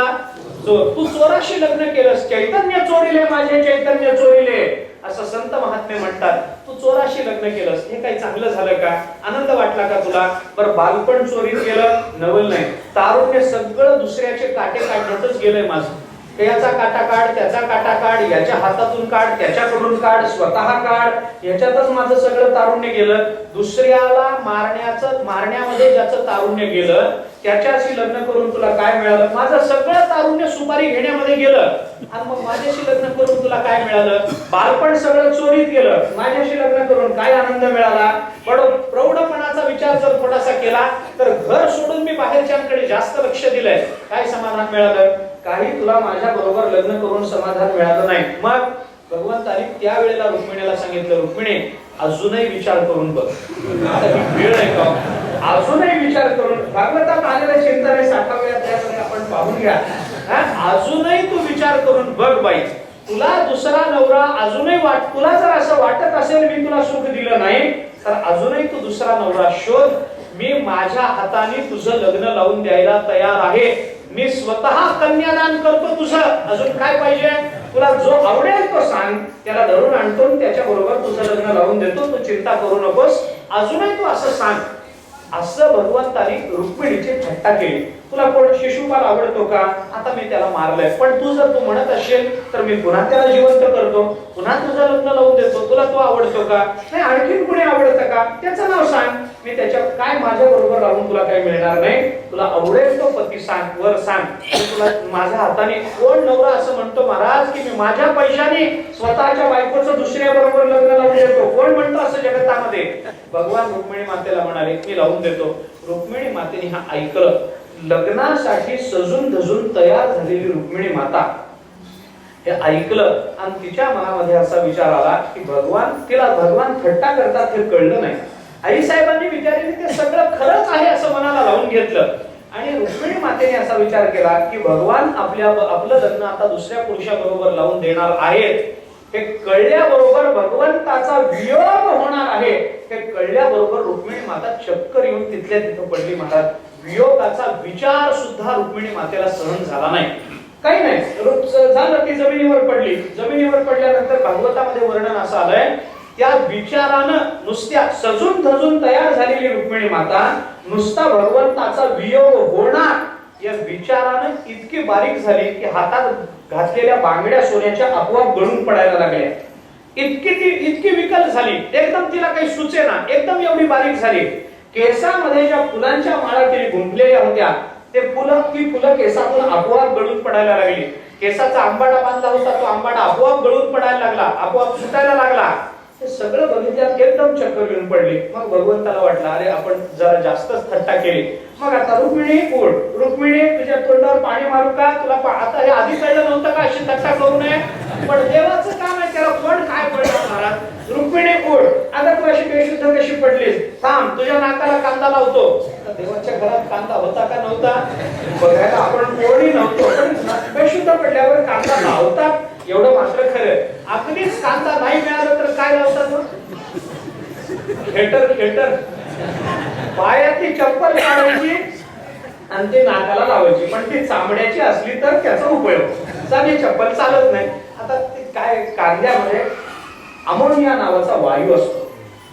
चोर, तू चोराशी लग्न केलंस. चैतन्य चोरीले माझे चैतन्य चोरीले, असं संत महात्मे म्हणतात. तू चोराशी लग्न केलंस, हे काही चांगलं झालं का? आनंद वाटला का तुला? बरं, बालपण चोरीत गेलं, नवल नाही. तारुण्य सगळं दुसऱ्याचे काटे काढण्यातच गेलंय माझं. याचा काटा काढ, त्याचा काटा काढ, याच्या हातातून काढ, त्याच्याकडून काढ, स्वतः काढ, याच्यातच माझं सगळं तारुण्य गेलं. दुसऱ्याला मारण्यामध्ये ज्याचं तारुण्य गेलं त्याच्याशी लग्न करून तुला काय मिळालं? माझं सगळं तारुण्य सुपारी घेण्यामध्ये गेलं. आणि मग माझ्याशी लग्न करून तुला काय मिळालं? बालपण सगळं चोरीत गेलं. माझ्याशी लग्न करून काय आनंद मिळाला? प्रौढपणाचा विचार जर थोडासा केला तर घर सोडून मी बाहेरच्यांकडे जास्त लक्ष दिलंय. काय समाधान मिळालं? काही तुला माझ्या बरोबर लग्न करून समाधान मिळालं नाही. मग भगवंताने त्यावेळेला रुक्मिणीला सांगितलं, रुक्मिणी अजूनही विचार करून बघ. आता ही वेळ आहे का? अजूनही विचार करून, भागवतात आलेल्या चिंतने 60व्या अध्यायामध्ये आपण पाहून घ्या. अजूनही तू विचार करून बघ बाई. तुला दुसरा नवरा अजूनही तुला जर असं वाटत असेल मी तुला सुख दिलं नाही तर अजूनही तू दुसरा नवरा शोध. मी माझ्या हाताने तुझं लग्न लावून द्यायला तयार आहे. मी स्वतः कन्यादान करतो तुझं. अजून काय पाहिजे? तुला जो आवडेल तो सांग, त्याला धरून आणतो, त्याच्या बरोबर तुझं लग्न लावून देतो. तू चिंता करू नकोस. अजूनही तू असं सांग. असं भगवंतानी रुक्मिणीची थट्टा केली. तुला कोण शिशुपाल आवडतो का? आता मी त्याला मारलंय, पण तू जर तू म्हणत असेल तर मी पुन्हा त्याला जिवंत करतो, पुन्हा तुझं लग्न लावून देतो. तुला तो आवडतो का? नाही, आणखीन कुणी आवडतं का? त्याचं नाव सांग. मी त्याच्या काय माझ्या बरोबर राहून तुला काही मिळणार नाही. तुला आवडेल तो पती सांग, वर सांग. तुला माझ्या हाताने कोण नवरा असं म्हणतो महाराज की मी माझ्या पैशाने स्वतःच्या बायकोचं दुसऱ्या बरोबर लग्न लावून देतो? कोण म्हणतो असं जगतामध्ये? भगवान रुक्मिणी मातेला म्हणाले मी लावून देतो. रुक्मिणी मातेने हा ऐकलं. लग्नासाठी सजून धजून तयार झालेली रुक्मिणी माता हे ऐकलं आणि तिच्या मनामध्ये असा विचार आला की तिला भगवान थट्टा करतात हे कळलं नाही. आई साहेबांनी विचारले ते सगळं खरंच आहे असं मनाला लावून घेतलं. आणि रुक्मिणी मातेने असा विचार केला की भगवान आपलं लग्न आता दुसऱ्या पुरुषाबरोबर लावून देणार आहेत हे कळल्याबरोबर भगवंताचा वियोग होणार आहे हे कळल्याबरोबर रुक्मिणी माता चक्कर येऊन तिथल्या तिथं पडली. महाराज, वियोगाचा विचार सुद्धा रुक्मिणी मातेला सहन झाला नाही. काही नाही झालं, ती जमिनीवर पडली. जमिनीवर पडल्यानंतर भागवतामध्ये वर्णन असं आलंय, त्या विचारानं नुसत्या सजून धजून तयार झालेली रुक्मिणी माता नुसता भगवंताचा वियोग होणार या विचारानं इतकी बारीक झाली की हातात घातलेल्या बांगड्या सोन्याच्या आपोआप गळून पडायला लागल्या. इतकी विकल झाली. एकदम तिला काही सुचेना. एकदम एवढी बारीक झाली. केसामध्ये ज्या फुलांच्या माळा तिने गुंफलेल्या होत्या ती फुलं केसातून आपोआप गळून पडायला लागली. केसाचा आंबाडा बांधला होता तो आंबाडा आपोआप गळून पडायला लागला, आपोआप सुटायला लागला. हे सगळं बघितल्यात एकदम चक्कर येऊन पडली. मग भगवंताला वाटलं अरे आपण जरा जास्तच थट्टा केली. मग आता रुक्मिणी उठ, रुक्मिणी तुझ्या तोंडावर पाणी मारू का? तुला आता हे आधी कळलं नव्हतं का अशी थट्टा करू नये? पण देवाचं काम आहे, त्याला कोण काय पडलं महाराज? रुक्मिणी उठ. आता तू अशी बेशुद्ध कशी पडलीस? थांब, तुझ्या नाकाला कांदा लावतो. देवाच्या घरात कांदा होता का नव्हता बघायला आपण कोणी नव्हतो, पण बेशुद्ध पडल्यावर कांदा लावतात एवढं मात्र खरं. अगदीच कांदा नाही मिळालं तर काय लावतात? खेटर पायाची चप्पल काढायची आणि ती नाकाला लावायची. पण ती चामड्याची असली तर त्याचा उपयोग. साधी चप्पल चालत नाही. आता ते काय कांद्यामध्ये अमोनिया नावाचा वायू असतो.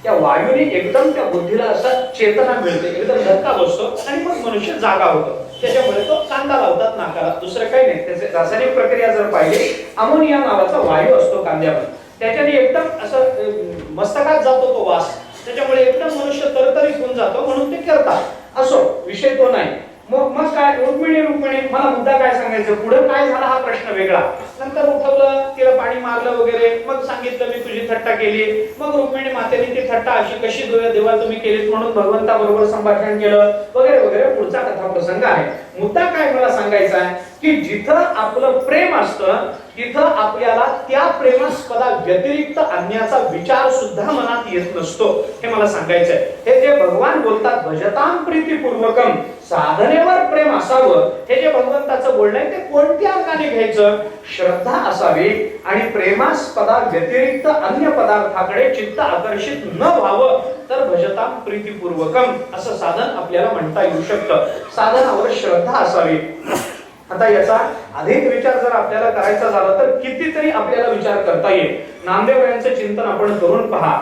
त्या वायूने एकदम त्या बुद्धीला असा चेतना मिळते, एकदम धक्का बसतो आणि मग मनुष्य जागा होतो. त्याच्यामुळे तो कांदा लावतात नाकाला, दुसरं काही नाही. त्याचे रासायनिक प्रक्रिया जर पाहिली, अमोनिया नावाचा वायू असतो कांद्यामध्ये, त्याच्याने एकदम असं मस्तकात जातो तो वास, त्याच्यामुळे एकदम मनुष्य तरतरीत होऊन जातो, म्हणून ते करतात. असो, विषय तो नाही. मग काय, रुक्मिणी मला मुद्दा काय सांगायचं, पुढे काय झाला हा प्रश्न वेगळा. नंतर उठवलं, तिला पाणी मारलं वगैरे, मग सांगितलं मी तुझी थट्टा केली. मग रुक्मिणी मातेने ती थट्टा अशी कशी देवा तुम्ही केलीत म्हणून भगवंताबरोबर संभाषण केलं वगैरे वगैरे, पुढचा कथा प्रसंग आहे. मुद्दा काय मला सांगायचा आहे की जिथं आपलं प्रेम असतं तिथं आपल्याला त्या प्रेमास्पदा व्यतिरिक्त आणण्याचा विचार सुद्धा मनात येत नसतो, हे मला सांगायचंय. हे जे भगवान बोलतात भजतां प्रीतिपूर्वकम, साधनेवर प्रेम असावं, हे जे भगवंताचं बोलणं आहे ते कोणत्या अंगाने घ्यायचं, श्रद्धा असावी आणि प्रेमास्पदा व्यतिरिक्त अन्य पदार्थाकडे चित्त आकर्षित न व्हावं, तर भजतां प्रीतिपूर्वकम असं साधन आपल्याला म्हणता येऊ शकतं. साधनावर श्रद्धा असावी. आता याचा अधिक विचार जर आपल्याला करायचा झाला तर कितीतरी आपल्याला विचार करता येईल. नामदेव यांचं चिंतन आपण करून पहा,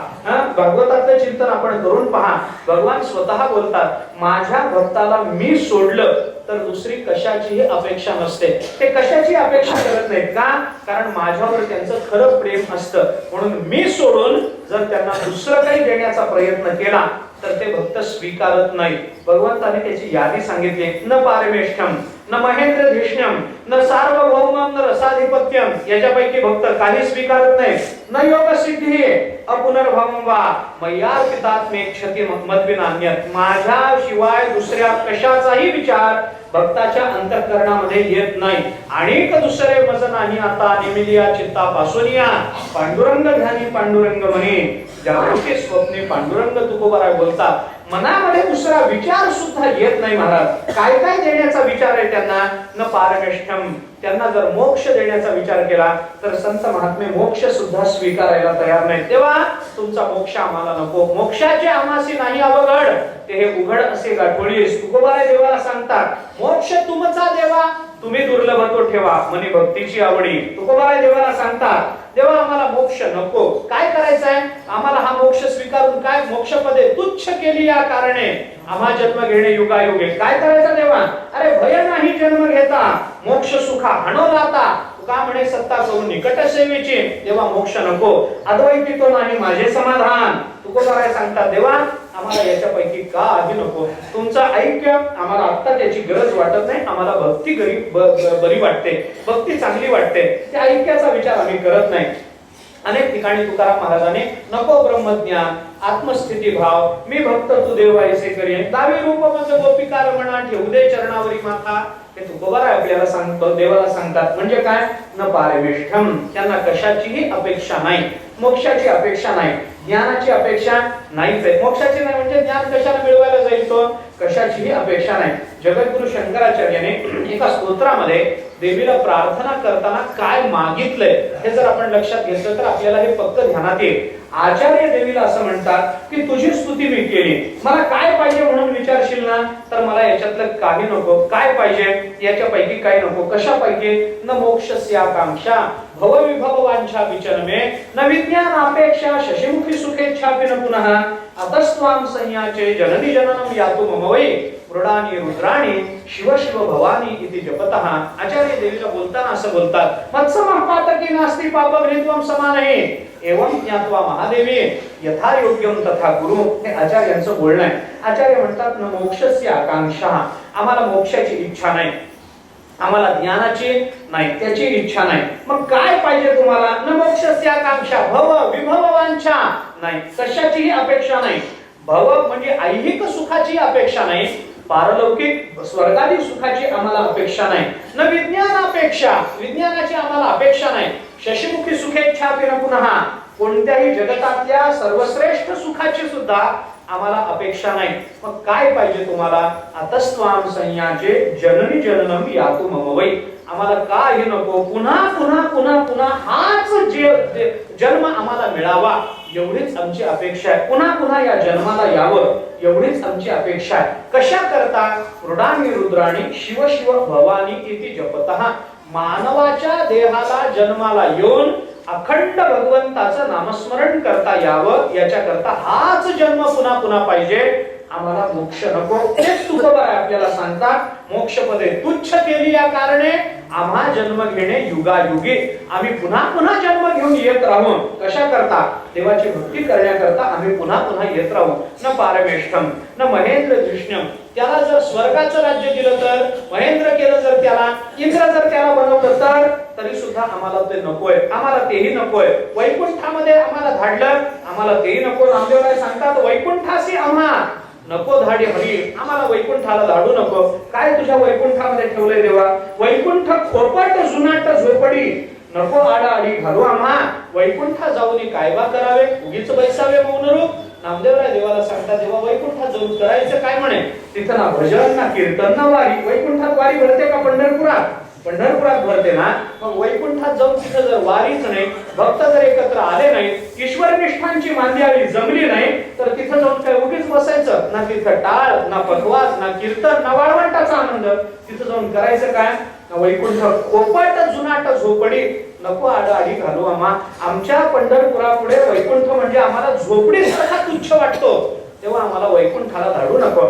भागवतातलं चिंतन आपण करून पहा. भगवान स्वतः बोलतात, माझ्या भक्ताला मी सोडलं तर दुसरी कशाचीही अपेक्षा नसते. ते कशाची अपेक्षा करत नाहीत का, कारण माझ्यावर त्यांचं खरं प्रेम असतं. म्हणून मी सोडून जर त्यांना दुसरं काही देण्याचा प्रयत्न केला तर ते भक्त स्वीकारत नाही. भगवंताने त्याची यादी सांगितली, न पारमेष्ठम न महेंद्र धिष्ण्यम न सार्वभौमम न रसाधिपत्यम, याच्यापैकी भक्त काही स्वीकारत नाही. न योग सिद्धी अपुनर्भवम वा मय्यार्पितात्मे क्षति मद्विनान्यत, माझ्याशिवाय दुसऱ्या कशाचाही विचार भक्ताच्या अंतःकरणामध्ये येत नाही. अनेक दुसरे मज नाही आता निमिलिया चित्तापासून या, पांडुरंग ध्यानी पांडुरंग म्हणे, जागृती स्वप्ने पांडुरंग तुकोबाराय बोलतात. मनामध्ये दुसरा विचार सुद्धा येत नाही महाराज. काय काय देण्याचा विचार आहे त्यांना, न पारमेष्ठम, त्यांना जर मोक्ष देण्याचा विचार केला तर संत महात्मे मोक्ष सुद्धा स्वीकारायला तयार नाही. तेव्हा तुमचा मोक्ष आम्हाला नको, मोक्षाचे आम्हासी नाही अवघड, ते हे उघड असे गाठोळीस. तुकोबाराय देवाला सांगतात, मोक्ष तुमचा देवा, तुम्ही दुर्लभ तो ठेवा म्हणे भक्तीची आवडी. तुकोबाराय देवाला सांगतात, देवा आम्हाला मोक्ष नको, काय करायचंय आम्हाला हा मोक्ष स्वीकारून, काय मोक्षपदे तुच्छ केली या कारणे आम्हा जन्म घेणे युगायुगे. काय करायचं देवा, अरे भय नाही जन्म घेता, मोक्ष सुखा हणो लाता, का म्हणे सत्ता करून निकट सेवेची. देवा मोक्ष नको, अद्वैती तो नाही माझे समाधान. तुकोबाराय सांगतात, देवा आम्हाला याच्यापैकी काही नको, तुमचं ऐक्य आम्हाला आता त्याची गरज वाटत नाही, आम्हाला भक्ती बरी वाटते, भक्ती चांगली वाटते, त्या ऐक्याचा विचार आम्ही करत नाही. अनेक ठिकाणी तुकाराम महाराजांनी नको ब्रह्मज्ञान आत्मस्थिती भाव, मी भक्त तू देवायसे करेन, दावी रूप मज गोपिका रमणा, ठेवू दे चरणावरी माथा. हे तुकोबाराय आपल्याला सांगतो, देवाला सांगतात. म्हणजे काय, न पारमेष्ठम, त्यांना कशाचीही अपेक्षा नाही, मोक्षाची अपेक्षा नाही, ज्ञानाची अपेक्षा नाहीच आहे. मोक्षाची नाही म्हणजे ज्ञान कशाला मिळवायला जाईल, तो कशाचीही अपेक्षा नाही. जगद्गुरु शंकराचार्याने एका स्तोत्रामध्ये देवीला प्रार्थना करताना काय मागितलंय हे जर आपण लक्षात घेतलं तर आपल्याला हे पक्क ध्यानात येईल. आचार्य देवीला असं म्हणतात की तुझी स्तुती मी केली, मला काय पाहिजे म्हणून विचारशील ना, तर मला याच्यातलं काही नको. काय पाहिजे, याच्यापैकी काही नको. कशापैकी, न मोक्षस्य आकांक्षा भवविभव वांछा विचरमे, न विज्ञान अपेक्षा शशिमुखी सुखेच्छापि न पुनः, अतस्त्वां संयाचे जननी जननम यातु मम वै, मृडानी रुद्राणी शिव शिव भवानी इति जपतः. आचार्य देवीला बोलताना असं बोलतात, मत्समः पातकी नास्ति पापघ्नित्वं समानहि, एवं ज्ञात्वा महादेवी यथा योग्यम तथा गुरु. हे आचार्यांचं बोलणं आहे. आचार्य म्हणतात, न मोक्षस्य आकांक्षा, आम्हाला मोक्षाची इच्छा नाही, आम्हाला ज्ञानाची नाही, त्याची इच्छा नाही. मग काय पाहिजे तुम्हाला, न मोक्षस्य आकांक्षा भव विभव वांछा नाही, कशाचीही अपेक्षा नाही. भव म्हणजे ऐहिक सुखाची अपेक्षा नाही, पारलौकिक स्वर्गादी सुखाची आम्हाला अपेक्षा नाही. न विज्ञान अपेक्षा, विज्ञानाची आम्हाला अपेक्षा नाही. शशिमुखी सुखेच्छा पुन्हा, कोणत्याही जगतातल्या सर्वश्रेष्ठ सुखाची सुद्धा आम्हाला अपेक्षा नाही. मग काय पाहिजे तुम्हाला, अतस्त्वां संयाचे जननी जननम यातु मम वै, आम्हाला काही नको, पुन्हा पुन्हा पुन्हा पुन्हा हाच जन्म आम्हाला मिळावा एवढीच आमची अपेक्षा आहे. पुन्हा पुन्हा या जन्माला यावं एवढीच आमची अपेक्षा आहे. कशा करता, मृडानी रुद्राणी शिव शिव भवानी इति जपतः, मानवाच्या देहाला जन्माला येऊन अखंड भगवंताचं नामस्मरण करता यावं याच्याकरता हाच जन्म पुन्हा पुन्हा पाहिजे. आम्हाला मोक्ष नको. तेच तुकोबा आपल्याला सांगतात, मोक्षपदे तुच्छ केली या कारणे आम्हा जन्म घेणे युगायुगी. आम्ही पुन्हा पुन्हा जन्म घेऊन येत राहू. कशा करता? देवाची भक्ती करण्याकरता आम्ही पुन्हा पुन्हा येत राहू. न पारमेष्ठम न महेंद्र धृष्ण्यम. त्याला जर स्वर्गाचं राज्य दिलं तर, महेंद्र केलं जर त्याला, इंद्र जर त्याला बनवलं तर, तरी सुद्धा आम्हाला ते नकोय. आम्हाला तेही नकोय. वैकुंठामध्ये आम्हाला धाडलं, आम्हाला तेही नको. नामदेवराय सांगतात, वैकुंठासी आम्हा नको धाडी हरी. आम्हाला वैकुंठाला धाडू नको. काय तुझ्या वैकुंठामध्ये ठेवलंय देवा? वैकुंठ खोपट जुनाट झोपडी नको आडाआडी घालू आम्हा. वैकुंठा जाऊन काय बा करावे? उगीच बैसावे मौन रूप. नामदेवराय देवाला सांगतात, देवा वैकुंठात जाऊन करायचं काय म्हणे? तिथं ना भजन ना कीर्तन ना वारी. वैकुंठात वारी भरते का पंढरपुरात? पंढरपुरात भरते ना. मग वैकुंठात जाऊन तिथं जर वारीच नाही, भक्त जर एकत्र आले नाही, ईश्वर निष्ठांची मांदियाळी जमली नाही, तर तिथं जाऊन काय उगीच बसायचं? ना तिथं टाळ ना पखवाज ना कीर्तन ना वाळवंटाचा आनंद. तिथं जाऊन करायचं काय? वैकुंठ खोपट जुनाट झोपडी नको आडाआडी घालू आम्हा. आमच्या पंढरपुरापुढे वैकुंठ म्हणजे आम्हाला झोपडीसारखा तुच्छ वाटतो. तेव्हा आम्हाला वैकुंठाला धाडू नको.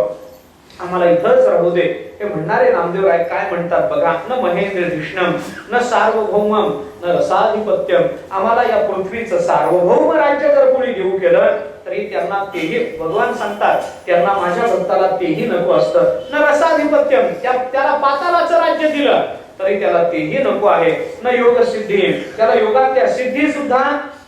आम्हाला इथंच राहू दे. हे म्हणणारे नामदेवराय काय म्हणतात बघा. न महेंद्र धृष्णम न सार्वभौमम न रसाधिपत्यम. आम्हाला या पृथ्वीचं सार्वभौम राज्य जर कोणी देऊ केलं तरी त्यांना तेही, भगवान सांगतात, त्यांना माझ्या भक्ताला तेही नको असतं. न रसाधिपत्यम. त्याला पातालाचं राज्य दिलं तरी त्याला तेही नको आहे. न योग सिद्धी. त्याला योगातल्या सिद्धी सुद्धा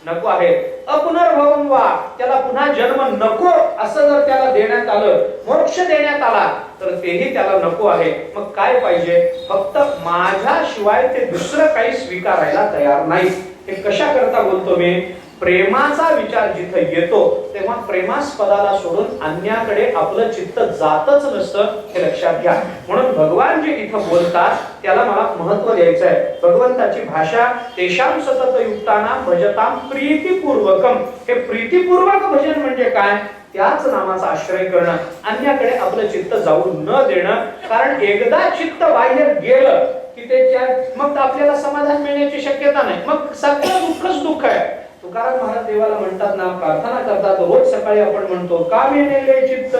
नको आहे. अपुनर्भवम वा. त्याला पुन्हा जन्म नको असं जर त्याला देण्यात आलं, मोक्ष देण्यात आला, तर तेही त्याला नको आहे. मग काय पाहिजे? फक्त माझ्याशिवाय ते दुसरं काही स्वीकारायला तयार नाही. हे कशा करता बोलतो मी? प्रेमाचा विचार जिथे येतो तेव्हा प्रेमास्पदाला सोडून अन्याकडे आपलं चित्त जातच नसतं, हे लक्षात घ्या. म्हणून भगवान जे इथं बोलतात त्याला मला महत्व द्यायचं आहे. भगवंताची भाषा, तेषाम सतत युक्तानां भजतां प्रीतिपूर्वकम. हे प्रीतिपूर्वक भजन म्हणजे काय? त्याच नामाचा आश्रय करणं, अन्याकडे आपलं चित्त जाऊ न देणं. कारण एकदा चित्त बाहेर गेलं की त्याच्या मग आपल्याला समाधान मिळण्याची शक्यता नाही. मग सगळं दुःखच दुःख आहे. तुकाराम महाराज देवाला म्हणतात ना, प्रार्थना करतात रोज सकाळी आपण म्हणतो, का नेले चित्त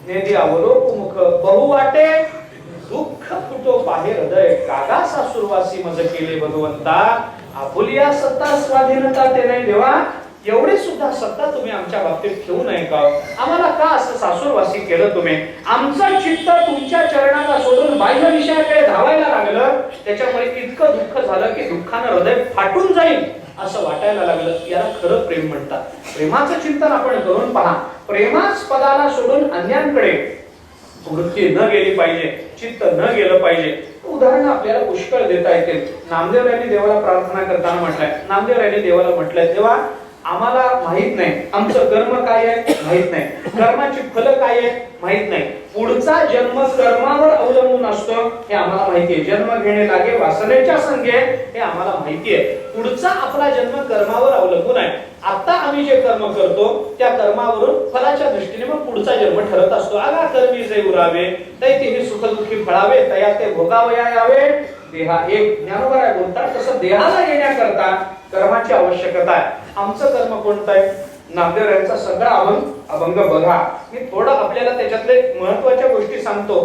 नेदी अवलोक मुख बहु वाटे दुःख फुटो पाहे हृदय कागा सासुरवासी मज केले भगवंता आपुलिया सत्ता स्वाधीनता ते नाही देवा. एवढी सुद्धा सत्ता तुम्ही आमच्या बाबतीत ठेवू नये का? आम्हाला का असं सासुरवासी केलं तुम्ही? आमचं चित्त तुमच्या चरणाला सोडून बाह्य विषयाकडे धावायला लागलं, त्याच्यामुळे इतकं दुःख झालं की दुःखानं हृदय फाटून जाईल असं वाटायला लागलं. याला खरं प्रेम म्हणतात. प्रेमाचं चिंतन आपण करून पहा. प्रेमास्पदाला सोडून अन्यांकडे वृत्ती न गेली पाहिजे, चित्त न गेलं पाहिजे. उदाहरण आपल्याला पुष्कळ देता येतील. नामदेवरायांनी देवाला प्रार्थना करताना म्हटलंय, नामदेवरायांनी देवाला म्हटलंय, तेव्हा आम्हाला माहित नाही आमचं कर्म काय आहे, माहित नाही कर्माची फल काय आहे, माहित नाही. पुढचा जन्म कर्मावर अवलंबून असतो हे आम्हाला माहिती आहे. जन्म घेणे लागे वासनेच्या संगे हे आम्हाला माहिती आहे. पुढचा आपला जन्म कर्मावर अवलंबून आहे. आता आम्ही जे कर्म करतो त्या कर्मावरून फलाच्या दृष्टीने मग पुढचा जन्म ठरत असतो. आगा कर्मी जे उरावे तैतेही सुख दुःखी फळावे तया ते भोगावया यावे. देहा एक ज्ञानोबराय बोलतात तसं देहाला येण्याकरता कर्माची आवश्यकता आहे. आमचं कर्म कोणतं आहे? नामदेवरायांचा सगळा अभंग बघा. मी थोडं आपल्याला त्याच्यातले महत्वाच्या गोष्टी सांगतो,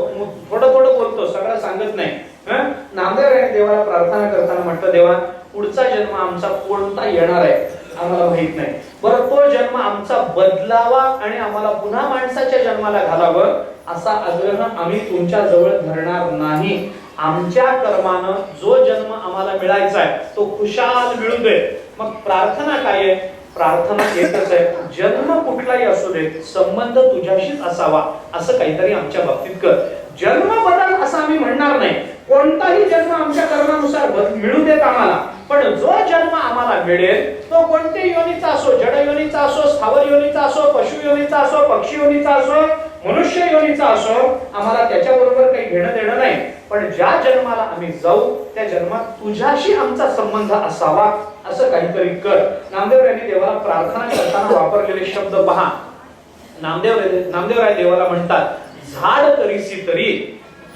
थोडं बोलतो, सगळं सांगत नाही. नामदेवरायांनी देवाला प्रार्थना करताना म्हटलं, देवा पुढचा जन्म आमचा कोणता येणार आहे आम्हाला माहित नाही. बरं तो जन्म आमचा बदलावा आणि आम्हाला पुन्हा माणसाच्या जन्माला घालावं असा आग्रह आम्ही तुमच्या जवळ धरणार नाही. आमच्या कर्मानं जो जन्म आम्हाला मिळायचा आहे तो खुशाल मिळू दे. मग प्रार्थना काय आहे? प्रार्थना एकच आहे, जन्म कुठलाही असू दे संबंध तुझ्याशीच असावा असं काहीतरी आमच्या बाबतीत कर. जन्म बदल असं आम्ही म्हणणार नाही. कोणताही जन्म आमच्या कर्मानुसार मिळू देत आम्हाला, पण जो जन्म आम्हाला मिळेल तो कोणत्या योनीचा असो, जड योनीचा असो, स्थावर योनीचा असो, पशु योनीचा असो, पक्षी योनीचा असो, मनुष्य योनीचा असो, आम्हाला त्याच्याबरोबर काही घेणं देणं नाही. पण ज्या जन्माला आम्ही जाऊ त्या जन्मात तुझ्याशी आमचा संबंध असावा असं काहीतरी कर. नामदेवरायांनी देवाला प्रार्थना करताना वापरलेले शब्द पहा. नामदेवराय देवाला म्हणतात, झाड करीसी तरी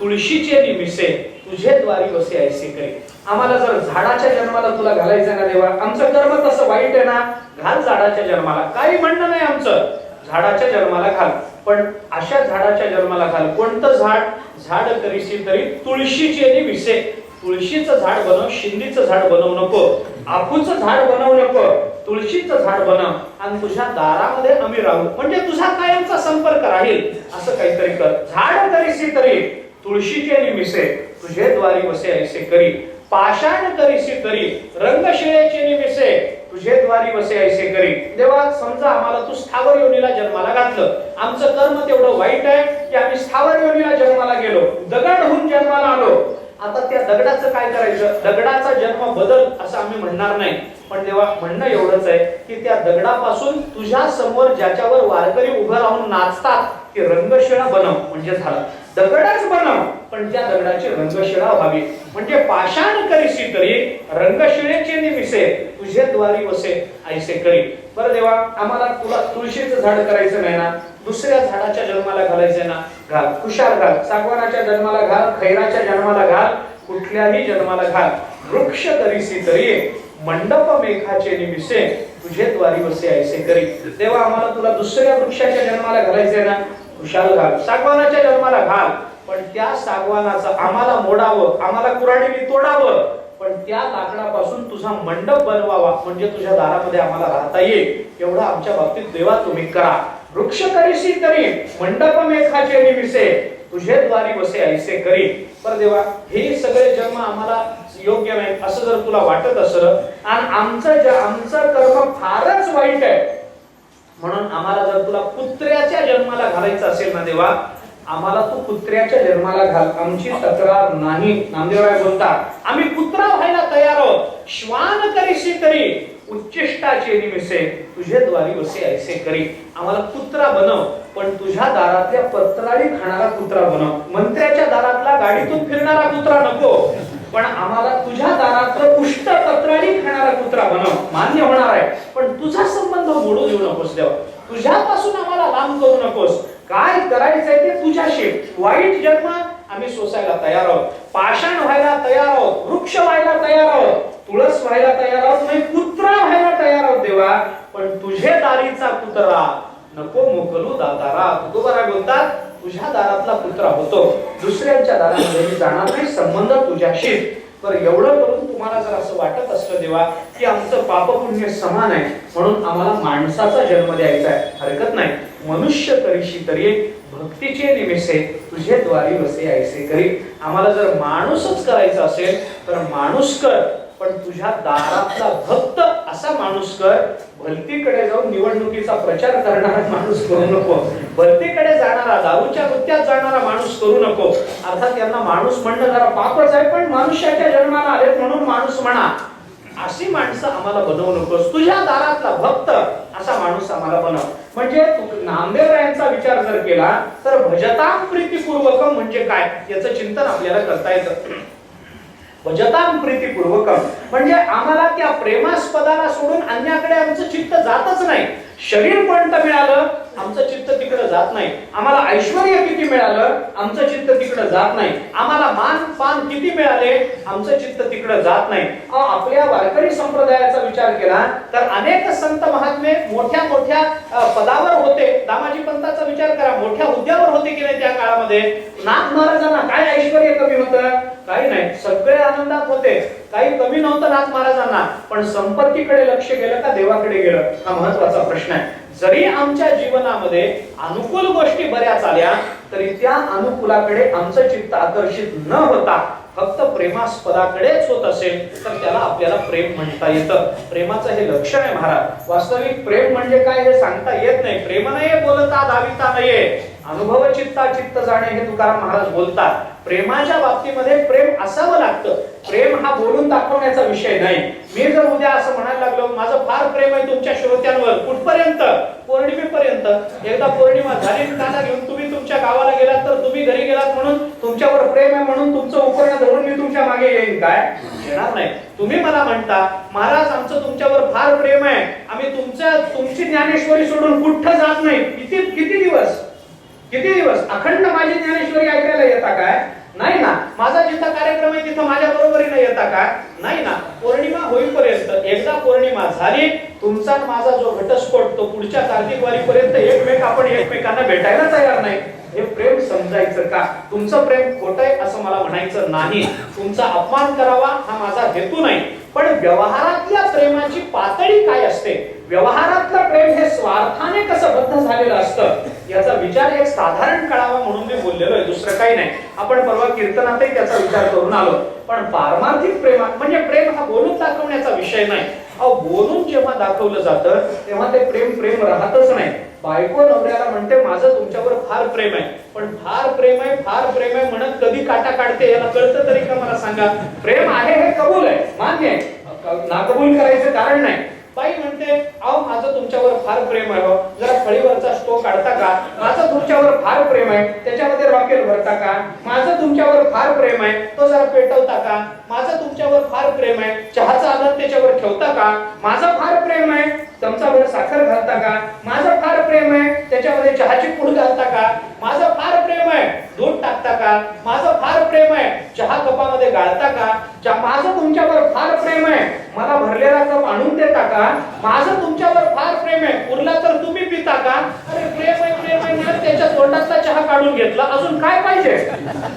तुळशीचे निमिसे तुझे द्वारी वसे ऐसे करी. आम्हाला जर झाडाच्या जन्माला तुला घालायचं ना देवा, आमचं कर्म तसं वाईट आहे ना, घाल झाडाच्या जन्माला, काही म्हणणं नाही आमचं, झाडाच्या जन्माला घाल. पण अशा झाडाच्या जन्माला घाल. कोणतं झाड? झाड करीशी तरी तुळशीची आणि विसे. तुळशीचं झाड बनव, शिंदीचं झाड बनवू नको, आपूचं झाड बनवू नको, तुळशीचं झाड बनव आणि तुझ्या दारामध्ये आम्ही राहू, म्हणजे तुझा कायमचा संपर्क राहील असं काहीतरी कर. झाड करीशी तरी तुळशीची आणि विसे, तुझे द्वारी वसे ऐसे करी. पाषाण करीशी तरी रंगशिळेची निमिसे, तुझे द्वारी वसे ऐसे करी. देवा, समजा आम्हाला तू स्थावर योनीला जन्माला घातलं, आमचं कर्म तेवढं वाईट आहे की आम्ही स्थावर योनीला जन्माला गेलो, दगड होऊन जन्माला आलो. आता त्या दगडाचं काय करायचं? दगडाचा जन्म बदल असं आम्ही म्हणणार नाही, पण देवा म्हणणं एवढंच आहे की त्या दगडापासून तुझ्या समोर ज्याच्यावर वारकरी उभं राहून नाचतात ते रंगशिळा बनव, म्हणजे झालं. दगडच बनव पण त्या दगडाची रंगशिळा व्हावी, म्हणजे पाषाण करीशी तरी रंगशिळेचे निमिसे, तुझे द्वारी वसे ऐसे करी. बरं देवा, आम्हाला तुला तुळशीचं झाड करायचं नाही ना, दुसऱ्या झाडाच्या जन्माला घालायचं ना, घाल, खुशाल घाल. सागवानाच्या जन्माला घाल, खैराच्या जन्माला घाल, कुठल्याही जन्माला घाल. वृक्ष करीसी तरी मंडप मेघाचे निमिसे, तुझे द्वारी वसे ऐसे करी. देवा, आम्हाला तुला दुसऱ्या वृक्षाच्या जन्माला घालायचंय ना, खुशाल घाल. सागवानाच्या जन्माला घाल, पण त्या सागवानाचं आम्हाला मोडावं, आम्हाला कुऱ्हाडीने तोडावं, पण त्या लाकडापासून तुझा मंडप बनवावा, म्हणजे तुझ्या दारामध्ये आम्हाला राहता येईल. एवढं आमच्या बाबतीत देवा तुम्ही करा. वृक्ष करीशी तरी मंडप मेघाचे निमिसे, तुझे द्वारी वसे ऐसे करी. पर देवा, हे सगळे जन्म आम्हाला योग्य नाही असं जर तुला वाटत असलं आणि आमचं कर्म फारच वाईट आहे म्हणून आम्हाला जर तुला पुत्र्याच्या जन्माला घालायचं असेल ना देवा, आम्हाला तू पुत्र्याच्या जन्माला घाल, आमची तक्रार नाही. नामदेवराय बोलतात, आम्ही पुत्र व्हायला तयार आहोत. श्वान करीशी तरी उच्चिष्टाचे निमिसे, तुझे द्वारी वसे ऐसे करी. आम्हाला कुत्रा बनव, पण तुझ्या दारातल्या पत्राळी खाणारा कुत्रा बनव. मंत्र्याच्या दारातला गाडीतून फिरणारा कुत्रा नको, पण आम्हाला तुझ्या दारातलं पुष्ट पत्राळी खाणारा कुत्रा बनव. मान्य होणार आहे, पण तुझा संबंध मोडू देऊ नकोस देवा, तुझ्यापासून आम्हाला लांब करू नकोस. काय करायचंय ते तुझ्याशी. वाईट जन्म आम्ही सोसायला तयार आहोत, पाषाण व्हायला तयार आहोत, वृक्ष व्हायला तयार आहोत, तुळस व्हायला तयार आहोत, नाही कुत्रा व्हायला तयार आहोत देवा, पण तुझे दारीचा कुत्रा नको मोकलू दातारा. तुकोबाराय बोलतात, तुझ्या दारातला कुत्रा होतो, दुसऱ्यांच्या दारामध्ये जाणार नाही, संबंध तुझ्याशी. तर एवढं करून तुम्हाला जर असं वाटत असलं देवा की आमचं पाप पुण्य समान आहे म्हणून आम्हाला माणसाचा जन्म द्यायचा आहे, हरकत नाही. मनुष्य करीशी तरी भक्तीचे निमिसे, तुझे द्वारी वसे ऐसे करी. आम्हाला जर माणूसच करायचा असेल तर माणूस कर, पण तुझ्या दारातला भक्त असा माणूस कर. भलतीकडे जाऊन निवडणुकीचा प्रचार करणारा माणूस करू नको, भलतीकडे जाणारा, दारूच्या गुत्त्यात जाणारा माणूस करू नको. अर्थात यांना माणूस म्हणणं जरा पापच आहे, पण मनुष्याच्या जन्माला आलेत म्हणून माणूस म्हणा, अशी माणसं आम्हाला बनवू नकोस. तुझ्या दारातला भक्त असा माणूस आम्हाला बनव. म्हणजे नामदेवरायांचा विचार जर केला तर भजतां प्रीतिपूर्वकम म्हणजे काय याचं चिंतन आपल्याला करता येतं. भजतां प्रीतिपूर्वकम म्हणजे आम्हाला त्या प्रेमास्पदाला सोडून अन्याकडे आमचं चित्त जातच नाही. शरीर कोणतं मिळालं आमचं चित्त तिकडे जात नाही, आम्हाला ऐश्वर्य किती मिळालं आमचं चित्त तिकडे जात नाही, आम्हाला मान पान किती मिळाले आमचं चित्त तिकडे जात नाही. आपल्या वारकरी संप्रदायाचा विचार केला तर अनेक संत महात्मे मोठ्या मोठ्या पदावर होते. दामाजी पंताचा विचार करा, मोठ्या हुद्द्यावर होते की नाही त्या काळामध्ये. नाथ महाराजांना काय ऐश्वर्य कमी होतं? काही नाही, सगळे आनंदात होते, काही कमी नव्हतं नाथ महाराजांना. पण संपत्तीकडे लक्ष गेलं का देवाकडे गेलं, हा महत्वाचा प्रश्न आहे. जरी आमच्या जीवनामध्ये अनुकूल गोष्टी बऱ्याच आल्या तरी त्या अनुकूलाकडे आमचं चित्त आकर्षित न होता फक्त प्रेमास्पदाकडेच होत असेल तर त्याला आपल्याला प्रेम म्हणता येतं. प्रेमाचं हे लक्षण आहे महाराज. वास्तविक प्रेम म्हणजे काय हे सांगता येत नाही. प्रेम नाही बोलता दाविता नाहीये, अनुभव चित्ता चित्त जाणे हे तुकाराम महाराज बोलतात. प्रेमाच्या बाबतीमध्ये प्रेम असावं लागतं. प्रेम हा बोलून दाखवण्याचा विषय नाही. मी जर उद्या असं म्हणायला लागलो माझं फार प्रेम आहे तुमच्या श्रोत्यांवर, कुठपर्यंत? पौर्णिमेपर्यंत. एकदा पौर्णिमा झाली काना घेऊन तुम्ही तुमच्या गावाला गेलात तर तुम्ही घरी गेलात म्हणून तुमच्यावर प्रेम आहे म्हणून तुमचं उपकरण धरून मी तुमच्या मागे येईन काय? येणार नाही. तुम्ही मला म्हणता महाराज आमचं तुमच्यावर फार प्रेम आहे, आम्ही तुमची ज्ञानेश्वरी सोडून कुठं जात नाही. किती दिवस अखंड माझी ज्ञानेश्वरी ऐकायला येता काय? नाही ना. माझा जिथं कार्यक्रम आहे तिथं माझ्या बरोबरीने येता का? नाही ना. पौर्णिमा होईपर्यंत, एकदा पौर्णिमा झाली, तुमचा माझा जो घटस्फोट तो पुढच्या कार्तिक वारीपर्यंत आपण एकमेकांना भेटायला तयार नाही. हे प्रेम समजायचं का? तुमचं प्रेम खोटं आहे असं मला म्हणायचं नाही. तुमचा अपमान करावा हा माझा हेतू नाही. पण व्यवहारातल्या प्रेमाची पातळी काय असते, व्यवहारातलं प्रेम हे स्वार्थाने कसं बद्ध झालेलं असतं, याचा विचार एक साधारण कळावा म्हणून मी बोललेलो आहे, दुसरं काही नाही. आपण परवा कीर्तनातही त्याचा विचार करून आलो. पण पारमार्थिक प्रेमात म्हणजे प्रेम हा बोलून दाखवण्याचा विषय नाही. अहो, बोलून जेव्हा दाखवलं जातं तेव्हा ते प्रेम राहतच नाही. बायको नवऱ्याला म्हणते माझं तुमच्यावर फार प्रेम आहे, पण फार प्रेम आहे म्हणत कधी काटा काढते याला कळतं तरी का? मला सांगा. प्रेम आहे हे कबूल आहे, मान्य आहे, नाकबूल करायचं कारण नाही. बाई म्हणते अहो माझं तुमच्यावर फार प्रेम आहे, जरा फळीवरचा स्टोव काढता का? माझं तुमच्यावर फार प्रेम आहे, त्याच्यामध्ये रॉकेल भरता का? माझं तुमच्यावर फार प्रेम आहे, तो जरा पेटवता का? माझं तुमच्यावर फार प्रेम आहे, चहाचा आदर त्याच्यावर ठेवता का? माझं फार प्रेम आहे, चमचाभर साखर घालता का? माझं फार प्रेम आहे, त्याच्यामध्ये चहाची पूड घालता का? माझं फार प्रेम आहे, दूध टाकता का? माझं फार प्रेम आहे, चहा कपामध्ये गाळता का? माझं तुमच्यावर फार प्रेम आहे, मला भरलेला कप आणून देता का? माझं तुमच्यावर फार प्रेम आहे, उरला तर तुम्ही पिता का? अरे प्रेम आहे म्हणून त्याच्या तोंडातला चहा काढून घेतला, अजून काय पाहिजे?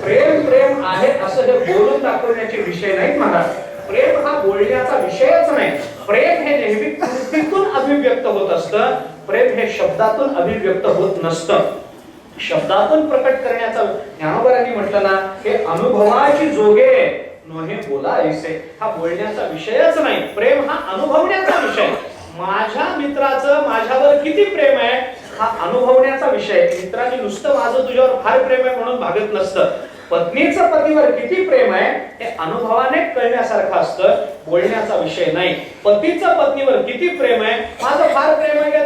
प्रेम आहे असं हे बोलून दाखवण्याचे विषय नाहीत महाराज. प्रेम हा बोलण्याचा विषयच नाही. प्रेम हे नेहमी कृतीतून अभिव्यक्त होत असतं. प्रेम हे शब्दातून अभिव्यक्त होत नसतं. शब्दातून प्रकट करण्याचा ज्ञानोबरांनी म्हटलं ना, हे अनुभवाची जोगे नोहे बोला ऐसे. हा बोलण्याचा विषयच नाही. प्रेम हा अनुभवण्याचा विषय. माझ्या मित्राचं माझ्यावर किती प्रेम आहे हा अनुभवण्याचा विषय. मित्रांनी नुसतं माझं तुझ्यावर फार प्रेम आहे म्हणून भागत नसतं. पत्नीचं पतीवर किती प्रेम आहे हे अनुभवाने कळण्यासारखं असतं, बोलण्याचा विषय नाही. पतीचं पत्नीवर किती प्रेम आहे, माझं फार प्रेम आहे का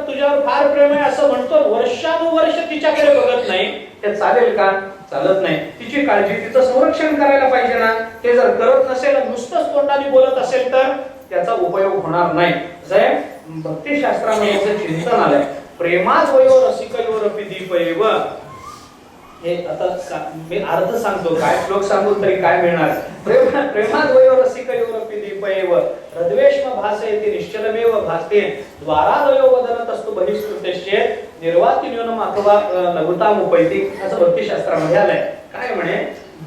तुझ्यावर फार प्रेम आहे असं म्हणतो, वर्षानुवर्ष तिच्याकडे बघत नाही, हे चालेल का? चालत नाही. तिची काळजी, तिचं संरक्षण करायला पाहिजे ना. ते जर करत नसेल, नुसतंच तोंडाने बोलत असेल तर त्याचा उपयोग होणार नाही. जय भक्तिशास्त्रामध्ये चिंतन आलंय, प्रेमात वयो रसिकयोरपि दीपयेव. हे आता मी अर्थ सांगतो, काय श्लोक सांगून तरी काय मिळणार? प्रेमात वयो रसिकयोरपि दीपयेव हृद्वेष्म भासयति निश्चलमेव भासते द्वारादयो वदनतस्तु बहिष्कृतेश्चे निर्वातिन्योनम अथवा लघुतामुपैति. असं भक्तिशास्त्रामध्ये आलंय. काय म्हणे,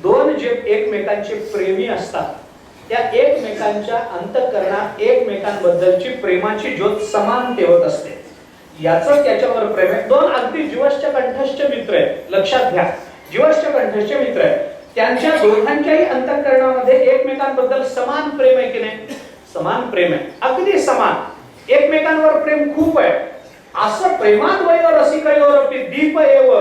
दोन जे एकमेकांचे प्रेमी असतात त्या एकमेकांच्या अंतःकरणात एकमेकांबद्दलची प्रेमाची ज्योत समान तेवत असते. याचं त्याच्यावर प्रेम आहे. दोन अगदी जीवश्च कंठस्थ मित्र आहेत, लक्षात घ्या, जीवश्च कंठस्थ मित्र आहेत. त्यांच्या दोघांच्याही अंतःकरणामध्ये एकमेकांबद्दल समान प्रेम आहे की नाही? समान प्रेम आहे, अगदी समान. एकमेकांवर प्रेम खूप आहे. असं प्रेमात वयो रसिकयोरपि दीपयेव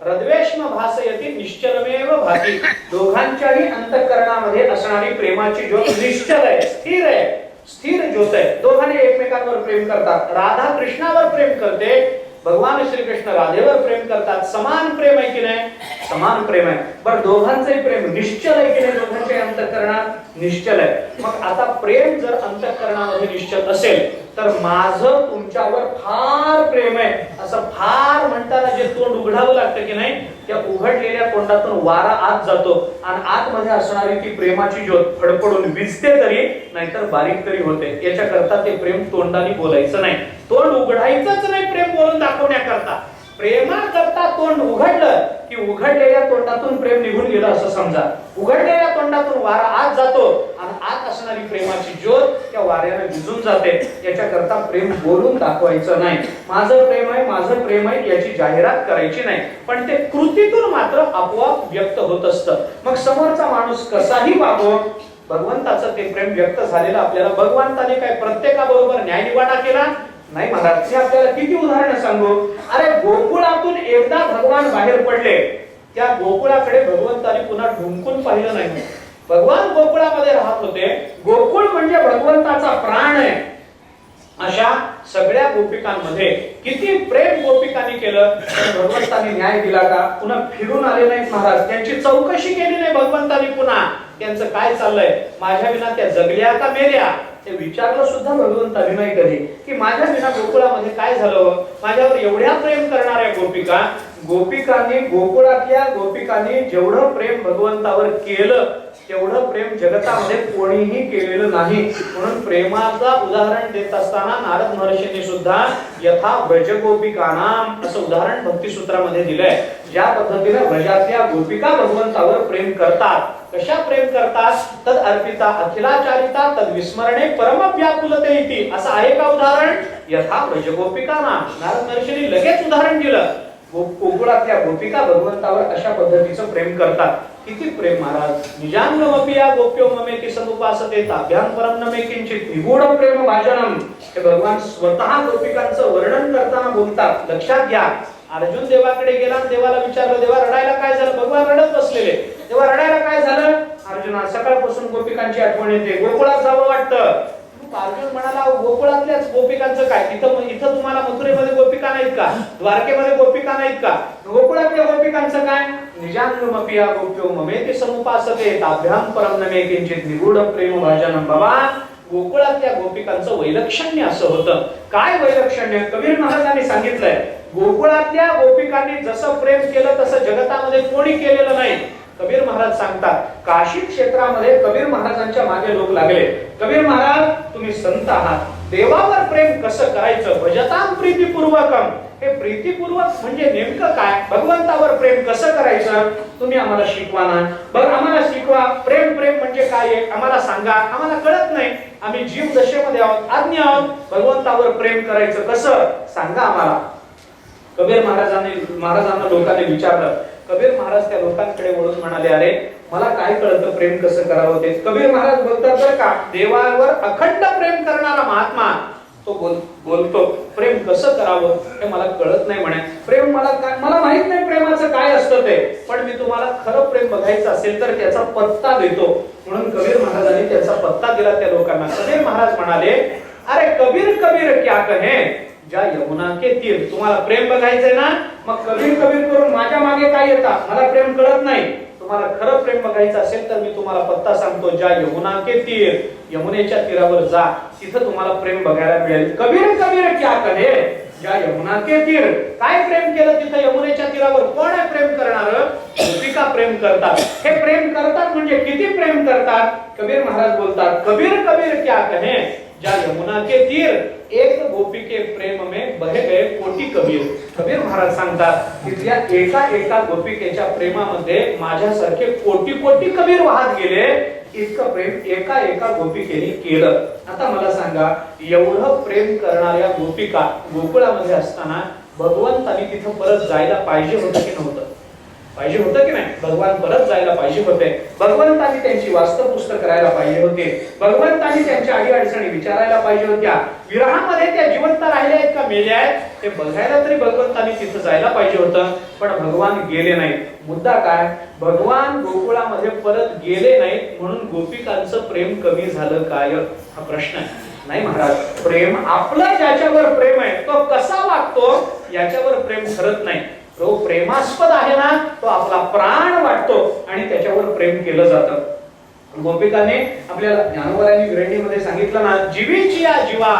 हृद्वेष्म भासयति निश्चलमेव भाति. दोघांच्याही अंतःकरणामध्ये असणारी प्रेमाची ज्योत निश्चल आहे, स्थिर आहे, स्थिर ज्योत आहे. दोघांनी एकमेकांवर प्रेम करतात. राधा कृष्णावर प्रेम करते, भगवान श्रीकृष्ण राधेवर प्रेम करतात. समान प्रेम आहे की नाही? समान प्रेम आहे. बरं, दोघांचंही प्रेम निश्चल आहे की नाही? दोघांच्या अंतःकरणात निश्चल आहे. मग आता प्रेम जर अंतःकरणामध्ये निश्चल असेल तर माझं तुमच्यावर फार प्रेम आहे असं फार म्हणताना जे तोंड उघडावं लागतं की नाही, त्या उघडलेल्या तोंडातून वारा आत जातो आणि आतमध्ये असणारी ती प्रेमाची ज्योत फडफडून विजते तरी, नाहीतर बारीक तरी होते. याच्याकरता ते प्रेम तोंडाने बोलायचं नाही, तोंड उघडायचंच नाही प्रेम बोलून दाखवण्याकरता. प्रेमाकरता तोंड उघडलं की उघडलेल्या तोंडातून प्रेम निघून गेलं असं समजा. उघडलेल्या तोंडातून वारा आत जातो आणि आत असणारी प्रेमाची ज्योत त्या वाऱ्याने विझून जाते. याच्याकरता प्रेम बोलून दाखवायचं नाही. माझं प्रेम आहे याची जाहिरात करायची नाही, पण ते कृतीतून मात्र आपोआप व्यक्त होत असतं. मग समोरचा माणूस कसाही वागो, भगवंताचं ते प्रेम व्यक्त झालेलं आपल्याला. भगवंताने काय प्रत्येकाबरोबर न्यायनिवाडा केला नाही महाराज. आपल्याला किती उदाहरणं सांगू. अरे गोकुळातून एकदा भगवान बाहेर पडले, त्या गोकुळाकडे भगवंताने पुन्हा ढुंकून पाहिलं नाही. भगवान गोकुळामध्ये राहत होते. गोकुळ म्हणजे भगवंताचा प्राण आहे. अशा सगळ्या गोपिकांमध्ये किती प्रेम गोपिकांनी केलं, भगवंताने न्याय दिला का? पुन्हा फिरून आले नाहीत महाराज. त्यांची चौकशी केली नाही भगवंतानी पुन्हा, त्यांचं काय चाललंय, माझ्या विना त्या जगल्या का मेल्या, ते विचारलं सुद्धा भगवंतानी नाही कधी, की माझ्या विना गोकुळामध्ये काय झालं, माझ्यावर एवढ्या प्रेम करणाऱ्या गोपिका गोपिकांनी, गोकुळातल्या गोपिकांनी जेवढं प्रेम भगवंतावर केलं तेवढं प्रेम जगतामध्ये कोणीही केलेलं नाही. म्हणून प्रेमाचा उदाहरण देत असताना नारद महर्षींनी सुद्धा यथा व्रजगोपिकानाम असं उदाहरण भक्तिसूत्रामध्ये दिलंय. ज्या पद्धतीने व्रजातल्या गोपिका भगवंतावर प्रेम करतात, कशा प्रेम करतात, तद अर्पिता अखिलाचारिता तद विस्मरणे परम व्याकुलते इति असं आहे का उदाहरण. यथा व्रजगोपिकानाम, नारद महर्षींनी लगेच उदाहरण दिलं. गोकुळातल्या गोपिका भगवंतावर अशा पद्धतीचं प्रेम करतात. किती प्रेम महाराज. निजांगमपि या गोप्यो ममेति समुपासते ताभ्यां परम न मे किंचित निगूढ प्रेम भाजनम. हे भगवान स्वतः गोपिकांचं वर्णन करताना बोलतात. लक्षात घ्या, अर्जुन देवाकडे गेला, देवाला विचारलं, देवा रडायला काय झालं. भगवान रडत बसलेले. तेव्हा रडायला काय झालं. अर्जुना सकाळपासून गोपिकांची आठवण येते, गोकुळात जावं वाटतं. अर्जुन म्हणाला, गोकुळातल्याच गोपिकांचं काय, इथं तुम्हाला मथुरेमध्ये गोपिका नाहीत का, द्वारकेमध्ये गोपिका नाहीत का, गोकुळातल्या गोपिकांचं काय. निजांगमपि या गोप्यो ममेति समुपासते ताभ्यां परम न मे किंचित निगूढ प्रेम भाजनम. बाबा, गोकुळातल्या गोपिकांचं वैलक्षण्य असं होतं. काय वैलक्षण्य. कबीर महाराजांनी सांगितलंय, गोकुळातल्या गोपिकांनी जसं प्रेम केलं तसं जगतामध्ये कोणी केलेलं नाही. कबीर महाराज सांगतात, काशी क्षेत्रामध्ये कबीर महाराजांच्या मागे लोक लागले. कबीर महाराज, तुम्ही संत आहात, देवावर प्रेम कसं करायचं, भजतां प्रीतिपूर्वकम. हे प्रीतिपूर्वक म्हणजे नेमकं काय, भगवंतावर प्रेम कसं करायचं तुम्ही आम्हाला शिकवा ना. बरं, आम्हाला शिकवा. प्रेम प्रेम म्हणजे काय आहे आम्हाला सांगा, आम्हाला कळत नाही. आम्ही जीव दशेमध्ये आहोत, आज्ञ आहोत. भगवंतावर प्रेम करायचं कसं सांगा आम्हाला. कबीर महाराजांना लोकांनी विचारलं. कबीर महाराज त्या लोकांकडे वळून म्हणाले, अरे मला काय कळतं प्रेम कसं करावं ते. कबीर महाराज बोलतात, बरं का, देवावर अखंड प्रेम करणारा महात्मा तो बोलतो प्रेम कसं करावं हे मला कळत नाही म्हणे. प्रेम मला माहित नाही प्रेमाचं काय असतं ते, पण मी तुम्हाला खरं प्रेम बघायचं असेल तर त्याचा पत्ता देतो. म्हणून कबीर महाराजांनी त्याचा पत्ता दिला त्या लोकांना. कबीर महाराज म्हणाले, अरे कबीर कबीर क्या कहे ज्या यमुना के तीर. तुम्हाला प्रेम बघायचंय ना, मग कबीर कबीर करून माझ्या मागे काय येतात, मला प्रेम कळत नाही. तुम्हाला खरं प्रेम बघायचं असेल तर मी तुम्हाला पत्ता सांगतो, ज्या यमुना के तीर, यमुनेच्या तीरावर जा, तिथं तुम्हाला प्रेम बघायला मिळेल. कबीर कबीर क्या कहे ज्या यमुना के तीर. काय प्रेम केलं तिथं यमुनेच्या तीरावर. कोण आहे प्रेम करणार, गोपिका प्रेम करतात. हे प्रेम करतात म्हणजे किती प्रेम करतात. कबीर महाराज बोलतात, कबीर कबीर क्या कहे ज्या यमुना के तीर एक गोपी के प्रेम में बहे गए कोटी कबीर. कबीर महाराज सांगतात, तिथल्या एका एका गोपिकेच्या प्रेमामध्ये माझ्यासारखे कोटी कोटी कबीर वाहत गेले. इतकं प्रेम एका एका गोपिकेने केलं. आता मला सांगा, एवढं प्रेम करणाऱ्या गोपिका गोकुळामध्ये असताना भगवंतानी तिथं परत जायला पाहिजे होतं की नव्हतं. पाहिजे होतं की नाही. भगवान परत जायला पाहिजे होते. भगवंतानी त्यांची वास्तवपुष्ट करायला पाहिजे होते. भगवंतानी त्यांच्या अडीअडचणी विचारायला पाहिजे होत्या. विरहामध्ये त्या जिवंत राहिल्या आहेत का मेल्या आहेत ते बघायला तरी भगवंतानी तिथं जायला पाहिजे होतं. पण भगवान गेले नाहीत. मुद्दा काय, भगवान गोकुळामध्ये परत गेले नाहीत म्हणून गोपिकांचं प्रेम कमी झालं काय हा प्रश्न आहे. नाही महाराज, प्रेम आपलं ज्याच्यावर प्रेम आहे तो कसा वागतो याच्यावर प्रेम ठरत नाही. तो प्रेमास्पद आहे ना, तो आपला प्राण वाटतो आणि त्याच्यावर प्रेम केलं जातं. गोपिकाने आपल्याला ज्ञानोबरांनी विरंडीमध्ये सांगितलं ना, जीवीची या जीवा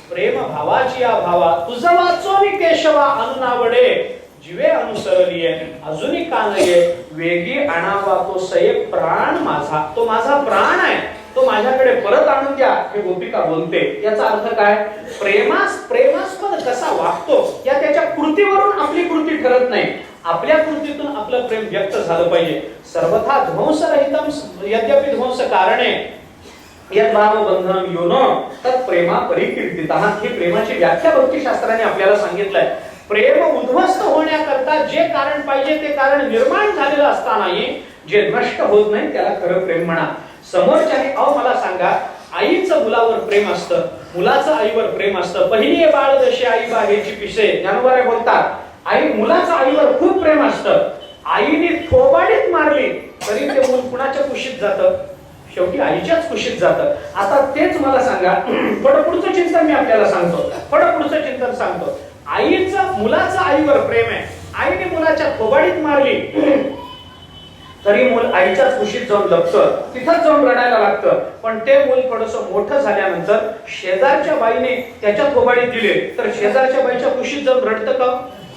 प्रेम भावाची या भावा तुझं वाचोनी केशवा अनुनावडे जीवे अनुसरलीये अजूनही का नाहीये वेगी आणावा तो सये प्राण माझा. तो माझा प्राण आहे, तो माझ्याकडे परत आणून द्या. हे गोपिका बोलते. याचा अर्थ काय, प्रेमास्पद कसा वागतो या त्याच्या कृतीवरून आपली कृती ठरत नाही. आपल्या कृतीतून आपलं प्रेम व्यक्त झालं पाहिजे. सर्वथा ध्वंसरहितम यद्यपि ध्वंस कारणे यद्भाव बंधनम योनो तत् प्रेमा परिकीर्तितः. ही प्रेमाची व्याख्या भक्तिशास्त्राने आपल्याला सांगितलंय. प्रेम उद्ध्वस्त होण्याकरता जे कारण पाहिजे ते कारण निर्माण झालेलं असतानाही जे नष्ट होत नाही त्याला खरं प्रेम म्हणा. समोरच्याने मला सांगा, आईचं मुलावर प्रेम असतं, मुलाचं आईवर प्रेम असतं. पहिली बाळ जशी आई बागेची पिसे. ज्ञानोबा बोलतात, आई मुलाचं आईवर खूप प्रेम असतं. आईने थोबाडीत मारली तरी ते मूल कुणाच्या कुशीत जातं, शेवटी आईच्याच कुशीत जातं. आता तेच मला सांगा, पुढचं चिंतन मी आपल्याला सांगतो. पुढचं चिंतन सांगतो. मुलाचं आईवर प्रेम आहे. आईने मुलाच्या थोबाडीत मारली तरी मूल आईच्याच कुशीत जाऊन लपतं, तिथंच जाऊन रडायला लागतं. पण ते मूल थोडंसं मोठं झाल्यानंतर शेजारच्या बाईने त्याच्या थोबाडीत दिले तर शेजारच्या बाईच्या कुशीत जाऊन रडतं का?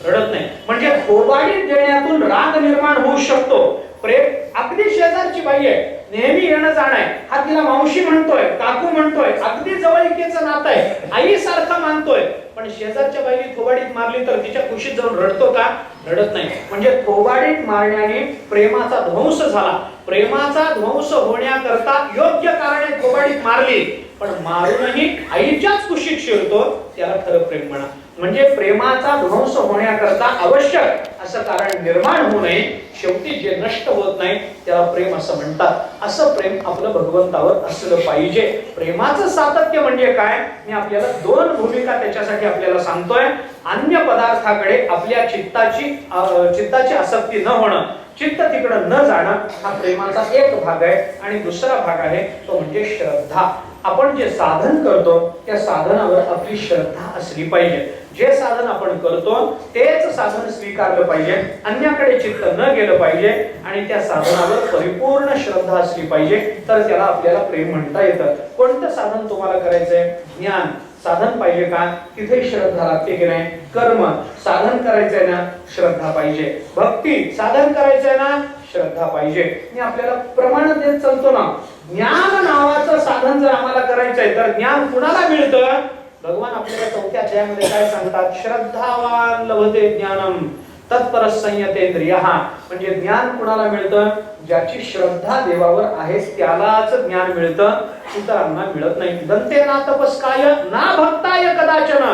रडत नाही. म्हणजे थोबाडीत देण्यातून राग निर्माण होऊ शकतो. प्रेम अगदी शेजारची बाई आहे, नेहमी येणं जाणं आहे, हा तिला मावशी म्हणतोय, काकू म्हणतोय, अगदी जवळीकीचं नातं आहे, आई सारखं मानतोय, पण शेजारच्या बाईने थोबाडीत मारली तर तिच्या कुशीत जाऊन रडतो का? रडत नाही. म्हणजे थोबाडीत मारण्याने प्रेमाचा ध्वंस झाला. प्रेमाचा ध्वंस होण्याकरता योग्य कारणे थोबाडीत मारली, पण मारूनही आईच्याच कुशीत शिरतो, त्याला खरं प्रेम म्हणा. म्हणजे प्रेमाचा ध्वंस होण्याकरता आवश्यक असं कारण निर्माण होऊ नये. शेवटी जे नष्ट होत नाही त्याला प्रेम असं म्हणतात. असं प्रेम आपलं भगवंतावर असलं पाहिजे. प्रेमाचं सातत्य म्हणजे काय? मी आपल्याला दोन भूमिका त्याच्यासाठी आपल्याला सांगतोय. अन्य पदार्थाकडे आपल्या चित्ताची आसक्ती न होणं, चित्त तिकडं न जाणं, हा प्रेमाचा एक भाग आहे. आणि दुसरा भाग आहे तो म्हणजे श्रद्धा. आपण जे साधन करतो त्या साधनावर आपली श्रद्धा असली पाहिजे. जे साधन आपण करतो तेच साधन स्वीकारलं पाहिजे, अन्याकडे चित्त न गेलं पाहिजे, आणि त्या साधनावर परिपूर्ण श्रद्धा असली पाहिजे, तर त्याला आपल्याला प्रेम म्हणता येतं. कोणतं साधन तुम्हाला करायचंय? ज्ञान साधन पाहिजे का? तिथे श्रद्धा लागते की नाही? कर्म साधन करायचंय ना, श्रद्धा पाहिजे. भक्ती साधन करायचंय ना, श्रद्धा पाहिजे. मी आपल्याला प्रमाण देत चालतो ना. ज्ञान नावाचं साधन जर आम्हाला करायचंय तर ज्ञान कुणाला मिळतं? भगवान आपल्याला 4थ्या अध्यायामध्ये काय सांगतात? श्रद्धावान लभते ज्ञानम तत्पर संयतेंद्रियः. म्हणजे ज्ञान कुणाला मिळतं? ज्याची श्रद्धा देवावर आहे त्यालाच ज्ञान मिळतं, इतरांना मिळत नाही. दंते ना तपस्काय ना भक्ताय कदाचन.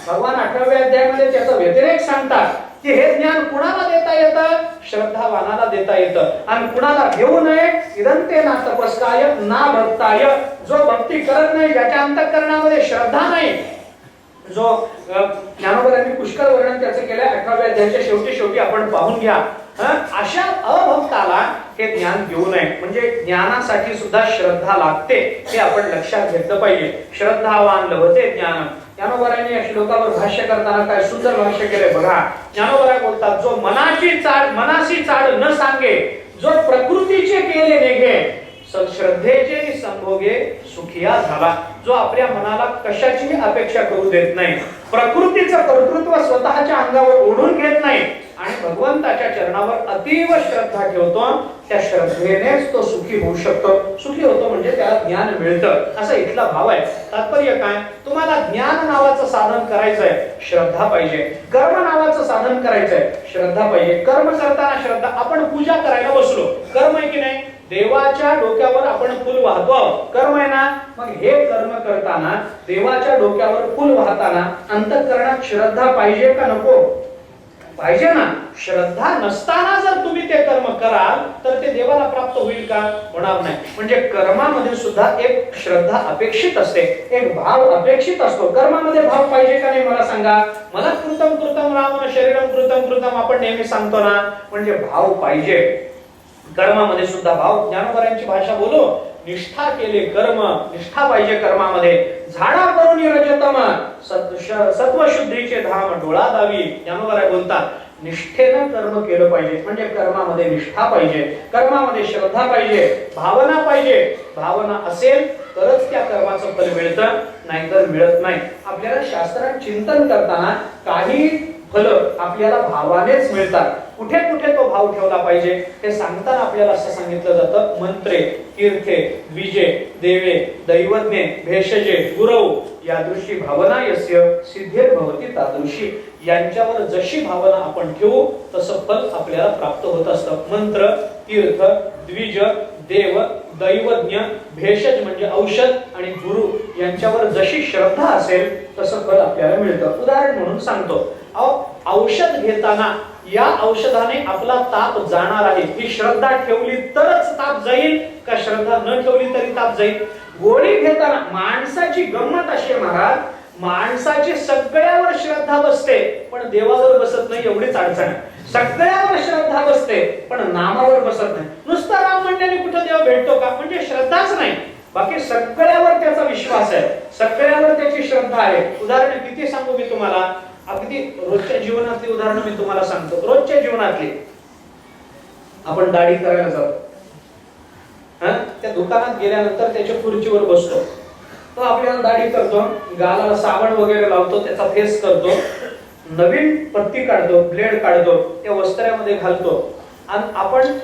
भगवान 8व्या अध्यायामध्ये त्याचा व्यतिरेक सांगतात की हे ज्ञान कुणाला देता येतं? श्रद्धावानाला देता येतं. आणि कुणाला घेऊ नये? इदंते ना तपस्काय ना भक्ताय. जो भक्ती करत नाही, ज्याच्या अंतःकरणामध्ये श्रद्धा नाही, जो ज्ञानोबरांनी पुष्कळ वर्णन त्याचं केलंय 8व्या अध्यायाच्या शेवटी आपण पाहून घ्या. अशा अभक्ताला हे ज्ञान घेऊ नये. म्हणजे ज्ञानासाठी सुद्धा श्रद्धा लागते, हे आपण लक्षात घेतलं पाहिजे. श्रद्धावान लभते ज्ञान. ज्ञानोबरांनी या श्लोकावर भाष्य करताना काय सुंदर भाष्य केलंय बघा. ज्ञानोबराय बोलतात, जो मनाशी चाड न सांगे, जो प्रकृतीचे केले नेगे, श्रद्धेचे संभोगे सुखिया झाला. जो आपल्या मनाला कशाची अपेक्षा करू देत नाही, प्रकृतीचं कर्तृत्व स्वतःच्या अंगावर ओढून घेत नाही, आणि भगवंताच्या चरणावर अतीव श्रद्धा ठेवतो, त्या श्रद्धेनेच तो सुखी होऊ शकतो. सुखी होतो म्हणजे त्याला ज्ञान मिळतं, असा इथला भाव आहे. तात्पर्य काय? तुम्हाला ज्ञान नावाचं साधन करायचंय, श्रद्धा पाहिजे. कर्म नावाचं साधन करायचंय, श्रद्धा पाहिजे. कर्म करताना श्रद्धा. आपण पूजा करायला बसलो, कर्म आहे की नाही? देवाच्या डोक्यावर आपण फुल वाहतो, कर्म आहे ना? मग हे कर्म करताना देवाच्या डोक्यावर फुल वाहताना अंतःकरणात श्रद्धा पाहिजे का नको? पाहिजे ना. श्रद्धा नसताना जर तुम्ही ते कर्म कराल तर ते देवाला प्राप्त होईल का? होणार नाही. म्हणजे कर्मामध्ये सुद्धा एक श्रद्धा अपेक्षित असते, एक भाव अपेक्षित असतो. कर्मामध्ये भाव पाहिजे का नाही मला सांगा? मला कृतम कृतम रामन शरीरम कृतम कृतम आपण नेहमी सांगतो ना, म्हणजे भाव पाहिजे. कर्मामध्ये सुद्धा भाव. ज्ञानोबरांची भाषा बोलो, निष्ठा केले कर्म, निष्ठा पाहिजे कर्मामध्ये. झाडा करून रजतम सत्वशुद्धीचे धाम डोळा दावी. ज्ञानोबराय बोलतात निष्ठेनं कर्म केलं पाहिजे. म्हणजे कर्मामध्ये निष्ठा पाहिजे, कर्मामध्ये श्रद्धा पाहिजे, भावना पाहिजे. भावना असेल तरच त्या कर्माचं फल मिळतं, नाहीतर मिळत नाही. आपल्याला शास्त्रात चिंतन करताना काही फल आपल्याला भावानेच मिळतात. कुठे कुठे तो भाव ठेवला पाहिजे हे सांगताना आपल्याला असं सांगितलं जातं, मंत्रे तीर्थे द्विजे देवे दैवज्ञे भेषजे गुरव यादृशी भावना यस्य सिद्धिर्भवती तादृशी. यांच्यावर जशी भावना आपण ठेवू तसं फल आपल्याला प्राप्त होत असतं. मंत्र, तीर्थ, द्विज, देव, दैवज्ञ, भेषज म्हणजे औषध, आणि गुरु यांच्यावर जशी श्रद्धा असेल तसं फल आपल्याला मिळतं. उदाहरण म्हणून सांगतो, औषध घेताना या औषधाने आपला ताप जाणार आहे ही श्रद्धा ठेवली तरच ताप जाईल का श्रद्धा न ठेवली तरी ताप जाईल? गोळी घेताना माणसाची गंमत अशी महाराज, माणसाची सगळ्यावर श्रद्धा बसते पण देवावर बसत नाही, एवढीच अडचण आहे. सगळ्यावर श्रद्धा बसते पण नामावर बसत नाही. नुसतं राम म्हणण्याने कुठं देव भेटतो का? म्हणजे श्रद्धाच नाही. बाकी सगळ्यावर त्याचा विश्वास आहे, सगळ्यावर त्याची श्रद्धा आहे. उदाहरण किती सांगू मी तुम्हाला? अगदी रोजच्या जीवनातली उदाहरणं मी तुम्हाला सांगतो. रोजच्या जीवनातली आपण दाढी करायला जातो, त्या दुकानात गेल्यानंतर त्याच्या खुर्चीवर बसतो, तो आपल्याला दाढी करतो, गालाला साबण वगैरे लावतो, त्याचा फेस करतो, नवीन पत्ती काढतो, ब्लेड काढतो, त्या वस्त्रामध्ये घालतो आणि आपण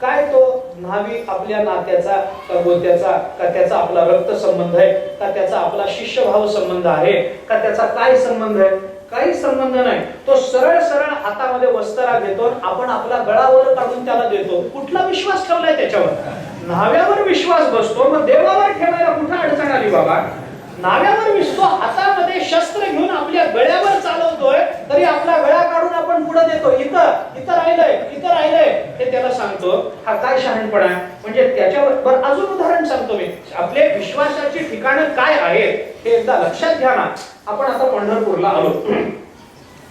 काय तो न्हावी आपल्या नात्याचा का गोत्याचा का त्याचा आपला रक्त संबंध आहे का त्याचा आपला शिष्यभाव संबंध आहे का त्याचा काय संबंध आहे? काही संबंध नाही. तो सरळ सरळ हातामध्ये वस्त्रा घेतो, आपण आपला गळावर काढून त्याला देतो. कुठला विश्वास ठेवलाय त्याच्यावर? न्हाव्यावर विश्वास बसतो, मग देवावर ठेवायला कुठं अडचण आली बाबा? न्हाव्यावर विश्वास, हातामध्ये शस्त्र घेऊन आपल्या गळ्यावर चालवतोय तरी आपला गळा काढून आपण पुढे देतो. इथं राहिलंय हे त्याला सांगतो. हा काय शहाणपणा आहे? म्हणजे त्याच्यावर बरं अजून उदाहरण सांगतो मी. आपले विश्वासाची ठिकाणं काय आहेत हे एकदा लक्षात घ्या ना. आपण आता पंढरपूरला आलो.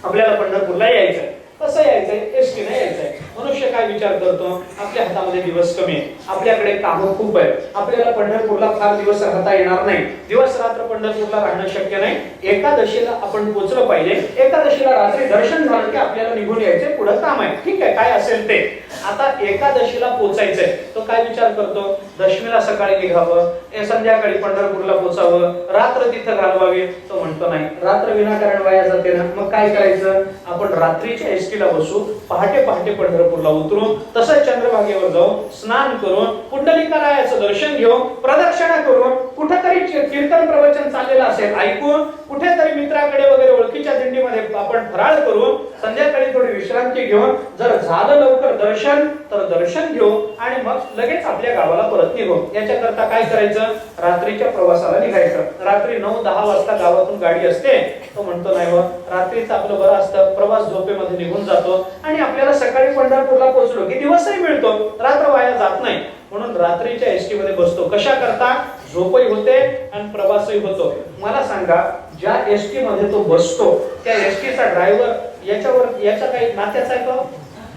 आपल्याला पंढरपूरला यायचंय. कसं यायचंय? एसटी ने यायचंय. मनुष्य काय विचार करतो? आपल्या हातामध्ये दिवस कमी आहे, आपल्याकडे कामं खूप आहे, आपल्याला पंढरपूरला फार दिवस राहता येणार नाही, दिवस रात्र पंढरपूरला राहणं शक्य नाही. एकादशीला आपण पोहोचलं पाहिजे. एकादशीला रात्री दर्शन झालं की आपल्याला निघून यायचंय, पुढे काम आहे. ठीक आहे, काय असेल ते. आता एकादशीला पोचायचंय. तो काय विचार करतो? दशमीला सकाळी निघावं, संध्याकाळी पंढरपूरला पोचावं, रात्र तिथं घालवावी. तो म्हणतो नाही, रात्र विनाकारण वाया जाते ना. मग काय करायचं? आपण रात्रीच्या एसटीला बसू, पहाटे पहाटे पंढरपूरला उतरून तसंच चंद्रभागेवर जाऊन स्नान करून पुंडलिकारायाचं दर्शन घेऊन प्रदक्षिणा करून कुठेतरी कीर्तन प्रवचन चाललेलं असेल ऐकून, कुठेतरी मित्राकडे वगैरे ओळखीच्या दिंडीमध्ये आपण फराळ करून संध्याकाळी थोडी विश्रांती घेऊन जर झालं लवकर दर्शन तर दर्शन घेऊ आणि मग लगेच आपल्या गावाला परत निघू. याच्याकरता काय करायचं? रात्रीच्या प्रवासाला निघायचं. रात्री 9-10 वाजता गावातून गाडी असते. तो म्हणतो नाही हो, रात्रीचं आपलं बरं असतं, प्रवास झोपेमध्ये निघून जातो आणि आपल्याला सकाळी पंढरपूरला पोहोचलो की दिवसही मिळतो, रात्र वाया जात नाही. म्हणून रात्रीच्या एसटी मध्ये बसतो. कशा करता? झोपही होते आणि प्रवासही होतो. मला सांगा, ज्या एसटी मध्ये तो बसतो त्या एसटीचा ड्रायव्हर याचा काही नात्याचा आहे का?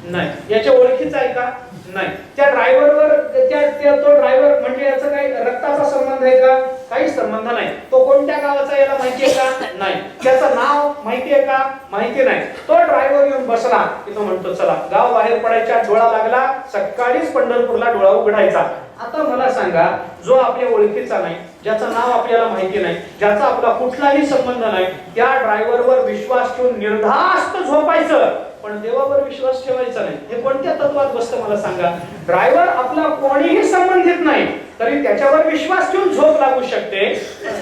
नाही. याच्या ओळखीचा आहे का? नाही. त्या ड्रायव्हरवर तो ड्रायव्हर म्हणजे याचा काही रक्ताचा संबंध आहे का? काही संबंध नाही. तो कोणत्या गावाचा याला माहिती आहे का? नाही. त्याचं नाव माहिती आहे का? माहिती नाही. तो ड्रायव्हर येऊन बसला की तो म्हणतो चला गाव बाहेर पडायचा, डोळा लागला, सकाळीच पंढरपूरला डोळा उघडायचा. आता मला सांगा, जो आपल्या ओळखीचा नाही, ज्याचं नाव आपल्याला माहिती नाही, ज्याचा आपला कुठलाही संबंध नाही, त्या ड्रायव्हरवर विश्वास ठेवून निर्धास्त झोपायचं पण देवावर विश्वास ठेवायचा नाही. हे कोणत्या तत्वात बसतं मला सांगा? ड्रायव्हर आपला कोणीही संबंधित नाही तरी त्याच्यावर विश्वास ठेवून झोप लागू शकते,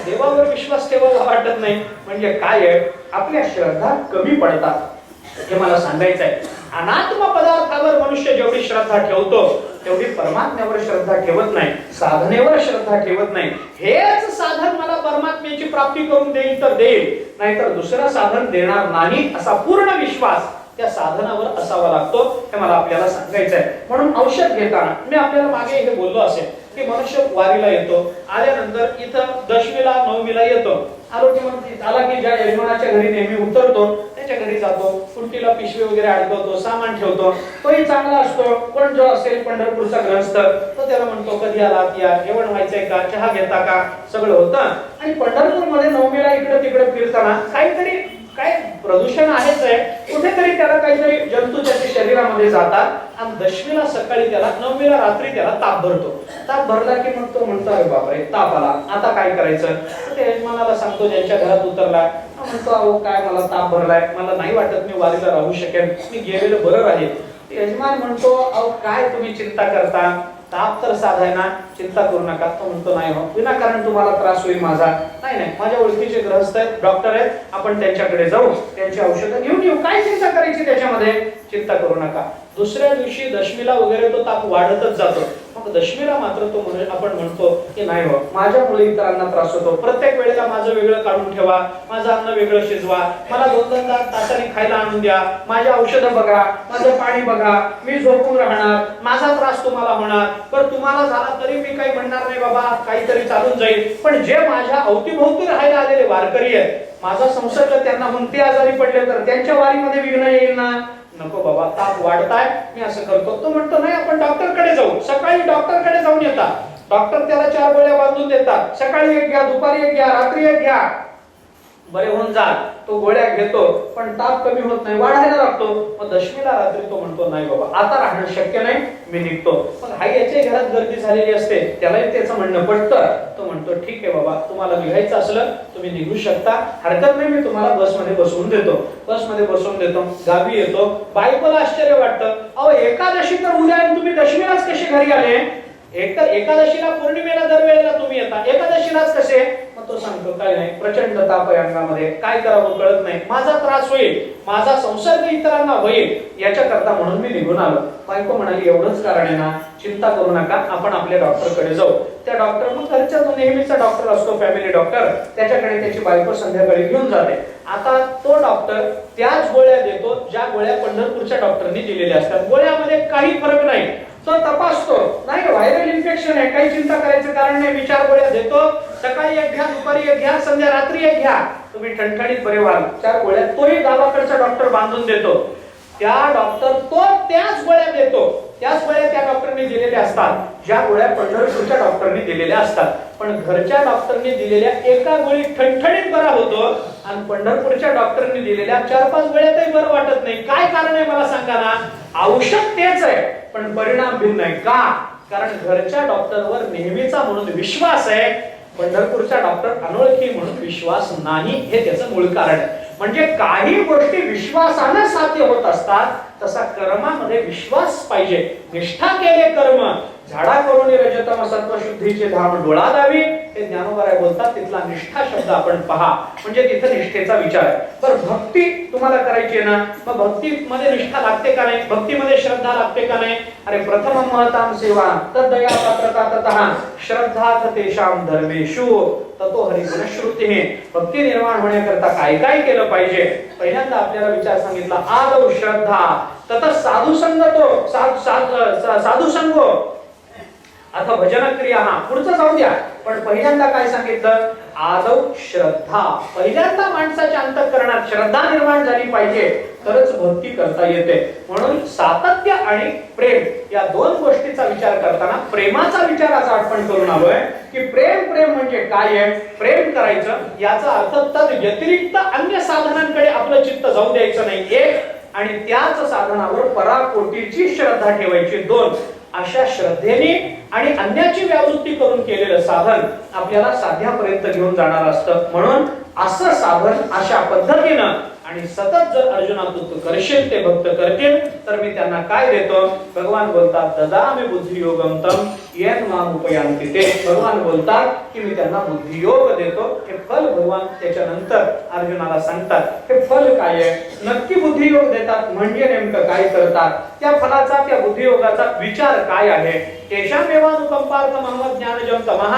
देवावर विश्वास ठेवायला वाटत नाही. म्हणजे काय आहे? आपल्या श्रद्धा कमी पडतात हे मला सांगायचं आहे. अनात्म पदार्थावर मनुष्य जेवढी श्रद्धा ठेवतो तेवढी परमात्म्यावर श्रद्धा ठेवत नाही, साधनेवर श्रद्धा ठेवत नाही. हेच साधन मला परमात्म्याची प्राप्ती करून देईल तर देईल, नाहीतर दुसरं साधन देणार नाही असा पूर्ण विश्वास त्या साधनावर असावा लागतो. हे मला आपल्याला सांगायचं आहे. म्हणून औषध घेताना मी आपल्याला मागे हे बोललो असेल की मनुष्य वारीला येतो, आल्यानंतर इथं दशमीला 9मीला येतो, आलो की मग आला की ज्या यजमानाच्या घरी नेहमी उतरतो त्याच्या घरी जातो, कुंटीला पिशवी वगैरे अडकवतो, सामान ठेवतो. तोही चांगला असतो. पण जो असेल पंढरपूरचा ग्रहस्थ तो त्याला म्हणतो कधी आलात या, जेवण व्हायचंय का, चहा घेता का, सगळं होतं. आणि पंढरपूरमध्ये 9मीला इकडे तिकडे फिरताना काहीतरी काय प्रदूषण आहेच आहे, कुठेतरी त्याला काहीतरी जंतू त्याच्या शरीरामध्ये जातात आणि दशमीला सकाळी त्याला 9मीला रात्री त्याला ताप भरतो. ताप भरला की मग तो म्हणतो अरे बापरे ताप आला, आता काय करायचं? तर त्या यजमानाला सांगतो ज्यांच्या घरात उतरला, म्हणतो अहो काय मला ताप भरलाय, मला नाही वाटत मी वारीला राहू शकेन, मी गेलेलं बरं राहील. यजमान म्हणतो अहो काय तुम्ही चिंता करता, ताप तर साधा आहे ना, चिंता करू नका. तो म्हणतो नाही हो, विनाकारण तुम्हाला त्रास होईल माझा. नाही माझ्या ओळखीचे ग्रहस्थ आहेत, डॉक्टर आहेत, आपण त्यांच्याकडे जाऊ, त्यांची औषधं घेऊन येऊ, काय चिंता करायची त्याच्यामध्ये, चिंता करू नका. दुसऱ्या दिवशी दशमीला वगैरे तो ताप वाढतच जातो. मग दशमीला मात्र तो आपण म्हणतो की नाही हो, माझ्यामुळे इतरांना त्रास होतो, प्रत्येक वेळेला माझं वेगळं काढून ठेवा, माझं अन्न वेगळं शिजवा, मला 2-2 तासांनी खायला आणून द्या, माझी औषधं बघा, माझं पाणी बघा, मी झोपून राहणार, माझा त्रास तुम्हाला होणार. पण तुम्हाला झाला तरी मी काही म्हणणार नाही बाबा, काहीतरी चालून जाईल. पण जे माझ्या अवतीभोवती राहायला आलेले वारकरी आहेत, माझा संसर्ग त्यांना म्हणून ते आजारी पडले तर त्यांच्या वारीमध्ये विघ्न येईल ना. नको बाबा, ताप वाढताय, मी असं करतो. तो म्हणतो नाही आपण डॉक्टरकडे जाऊ. सकाळी डॉक्टरकडे जाऊन येतात, डॉक्टर त्याला 4 गोळ्या बांधून देतात, सकाळी 1 घ्या, दुपारी 1 घ्या, रात्री 1 घ्या, बरे होऊन जा. तो गोळ्या घेतो पण ताप कमी होत नाही, वाढायला लागतो. मग दशमीला रात्री तो म्हणतो नाही बाबा आता राहणं शक्य नाही, मी निघतो. मग हाई याच्या घरात गर्दी झालेली असते, त्यालाही त्याचं म्हणणं पटतं. तो म्हणतो म्हणतो ठीक आहे बाबा, तुम्हाला निघायचं असलं तुम्ही निघू शकता, हरकत नाही, मी तुम्हाला बसमध्ये बसवून देतो. बसमध्ये बसवून देतो, गावी येतो. बायकोला आश्चर्य वाटतं, अहो एकादशी तर उद्या आणि तुम्ही दशमीलाच कसे घरी आले? एक तर एकादशीला पौर्णिमेला दरवेळेला तुम्ही येता, एकादशीलाच कसे? मग तो सांगतो काय नाही, प्रचंड ताप आहे अंगामध्ये, काय करावं कळत नाही, माझा त्रास होईल, माझा संसर्ग इतरांना होईल, याच्याकरता म्हणून मी निघून आलो. बायको म्हणाली एवढंच कारण आहे ना, चिंता करू नका, आपण आपल्या डॉक्टरकडे जाऊ. त्या डॉक्टर, मग घरचा जो नेहमीचा डॉक्टर असतो, फॅमिली डॉक्टर, त्याच्याकडे त्याची बायको संध्याकाळी घेऊन जाते. आता तो डॉक्टर त्याच गोळ्या देतो ज्या गोळ्या पंढरपूरच्या डॉक्टरनी दिलेल्या असतात. गोळ्यामध्ये काही फरक नाही. तो तपासतो, नाही व्हायरल इन्फेक्शन आहे, काही चिंता करायचं कारण नाही, मी 4 गोळ्या देतो, सकाळी एक घ्या, दुपारी एक घ्या, संध्या रात्री एक घ्या, तुम्ही ठणठणीत बरे व्हाल. 4 गोळ्या तोही गावाकडचा डॉक्टर बांधून देतो. त्या डॉक्टर तो त्याच गोळ्या देतो, त्याच गोळ्या त्या डॉक्टरने दिलेल्या असतात ज्या गोळ्या पंढरपूरच्या डॉक्टरने दिलेल्या असतात. पण घरच्या डॉक्टरने दिलेल्या एका गोळीत ठणठणीत बरा होतो आणि पंढरपूरच्या डॉक्टरने दिलेल्या 4-5 गोळ्यातही बरं वाटत नाही. काय कारण आहे मला सांगा ना? औषध तेच आहे पण परिणाम भिन्न आहे. का? कारण घरच्या डॉक्टरवर नेहमीचा म्हणून विश्वास आहे, पंढरपूरचा डॉक्टर अनोळखी म्हणून विश्वास नाही, हे त्याचं मूळ कारण आहे. म्हणजे काही गोष्टी विश्वासाने साध्य होत असतात, तसा कर्मामध्ये विश्वास पाहिजे. निष्ठा केले कर्म, झाडा करून रजतम सत्वशुद्धीचे धाम डोळा दावी, हे ज्ञानोबराय बोलतात. तिथला निष्ठा शब्द आपण पहा, म्हणजे तिथे निष्ठेचा विचार आहे. बरं, भक्ती तुम्हाला करायची आहे ना, मग भक्तीमध्ये निष्ठा लागते का नाही? भक्तीमध्ये श्रद्धा लागते का नाही? अरे प्रथम महताम सेवा तद्दया पात्रता ततः श्रद्धा तेषां धर्मेषु ततो हरिगुणश्रुती. भक्ती निर्माण होण्याकरता काय काय केलं पाहिजे? पहिल्यांदा आपल्याला विचार सांगितला, आदौ श्रद्धा ततः साधुसंगतो साधुसंगो आता भजन क्रिया. हा पुढचं जाऊ द्या, पण पहिल्यांदा काय सांगितलं? आदौ श्रद्धा. पहिल्यांदा माणसाच्या अंतःकरणात श्रद्धा निर्माण झाली पाहिजे, तरच भक्ती करता येते. म्हणून सातत्य आणि प्रेम या 2 गोष्टीचा विचार करताना प्रेमाचा विचार आज आपण करून आलोय की प्रेम म्हणजे काय आहे? प्रेम करायचं याचा अर्थ तद व्यतिरिक्त अन्य साधनांकडे आपलं चित्त जाऊ द्यायचं नाही, एक, आणि त्याच साधनावर पराकोटीची श्रद्धा ठेवायची, 2. अशा श्रद्धेने आणि अन्याची व्यावृत्ती करून केलेलं साधन आपल्याला साध्यापर्यंत घेऊन जाणार असतं. म्हणून असं साधन अशा पद्धतीनं आणि सतत जर अर्जुना तू करशील, ते भक्त करतील, तर मी त्यांना काय देतो? भगवान बोलतात ददामि बुद्धियोगम तम येन माम उपयांति ते. भगवान बोलतात की मी त्यांना बुद्धियोग देतो. हे फल भगवान त्याच्यानंतर अर्जुनाला सांगतात. हे फल काय आहे? नक्की बुद्धियोग देतात म्हणजे नेमकं काय करतात? त्या फलाचा, त्या बुद्धियोगाचा विचार काय आहे? तेषामेवानुकंपार्थ महमद ज्ञानजं तमः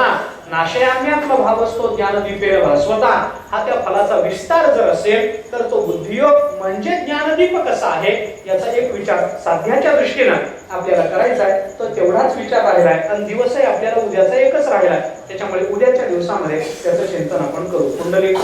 नाशयाम्यात्म भावस्तो ज्ञानदीपेन भास्वता. हा त्या फलाचा विस्तार जर असेल तर तो बुद्धियोग म्हणजे ज्ञानदीप कसा आहे याचा एक विचार साध्याच्या दृष्टीने आपल्याला करायचा आहे. तो तेवढाच विचार राहिला आहे आणि दिवसही आपल्याला उद्याचा एकच राहिला आहे. त्याच्यामुळे उद्याच्या दिवसामध्ये त्याचं चिंतन आपण करू. कुंडलिक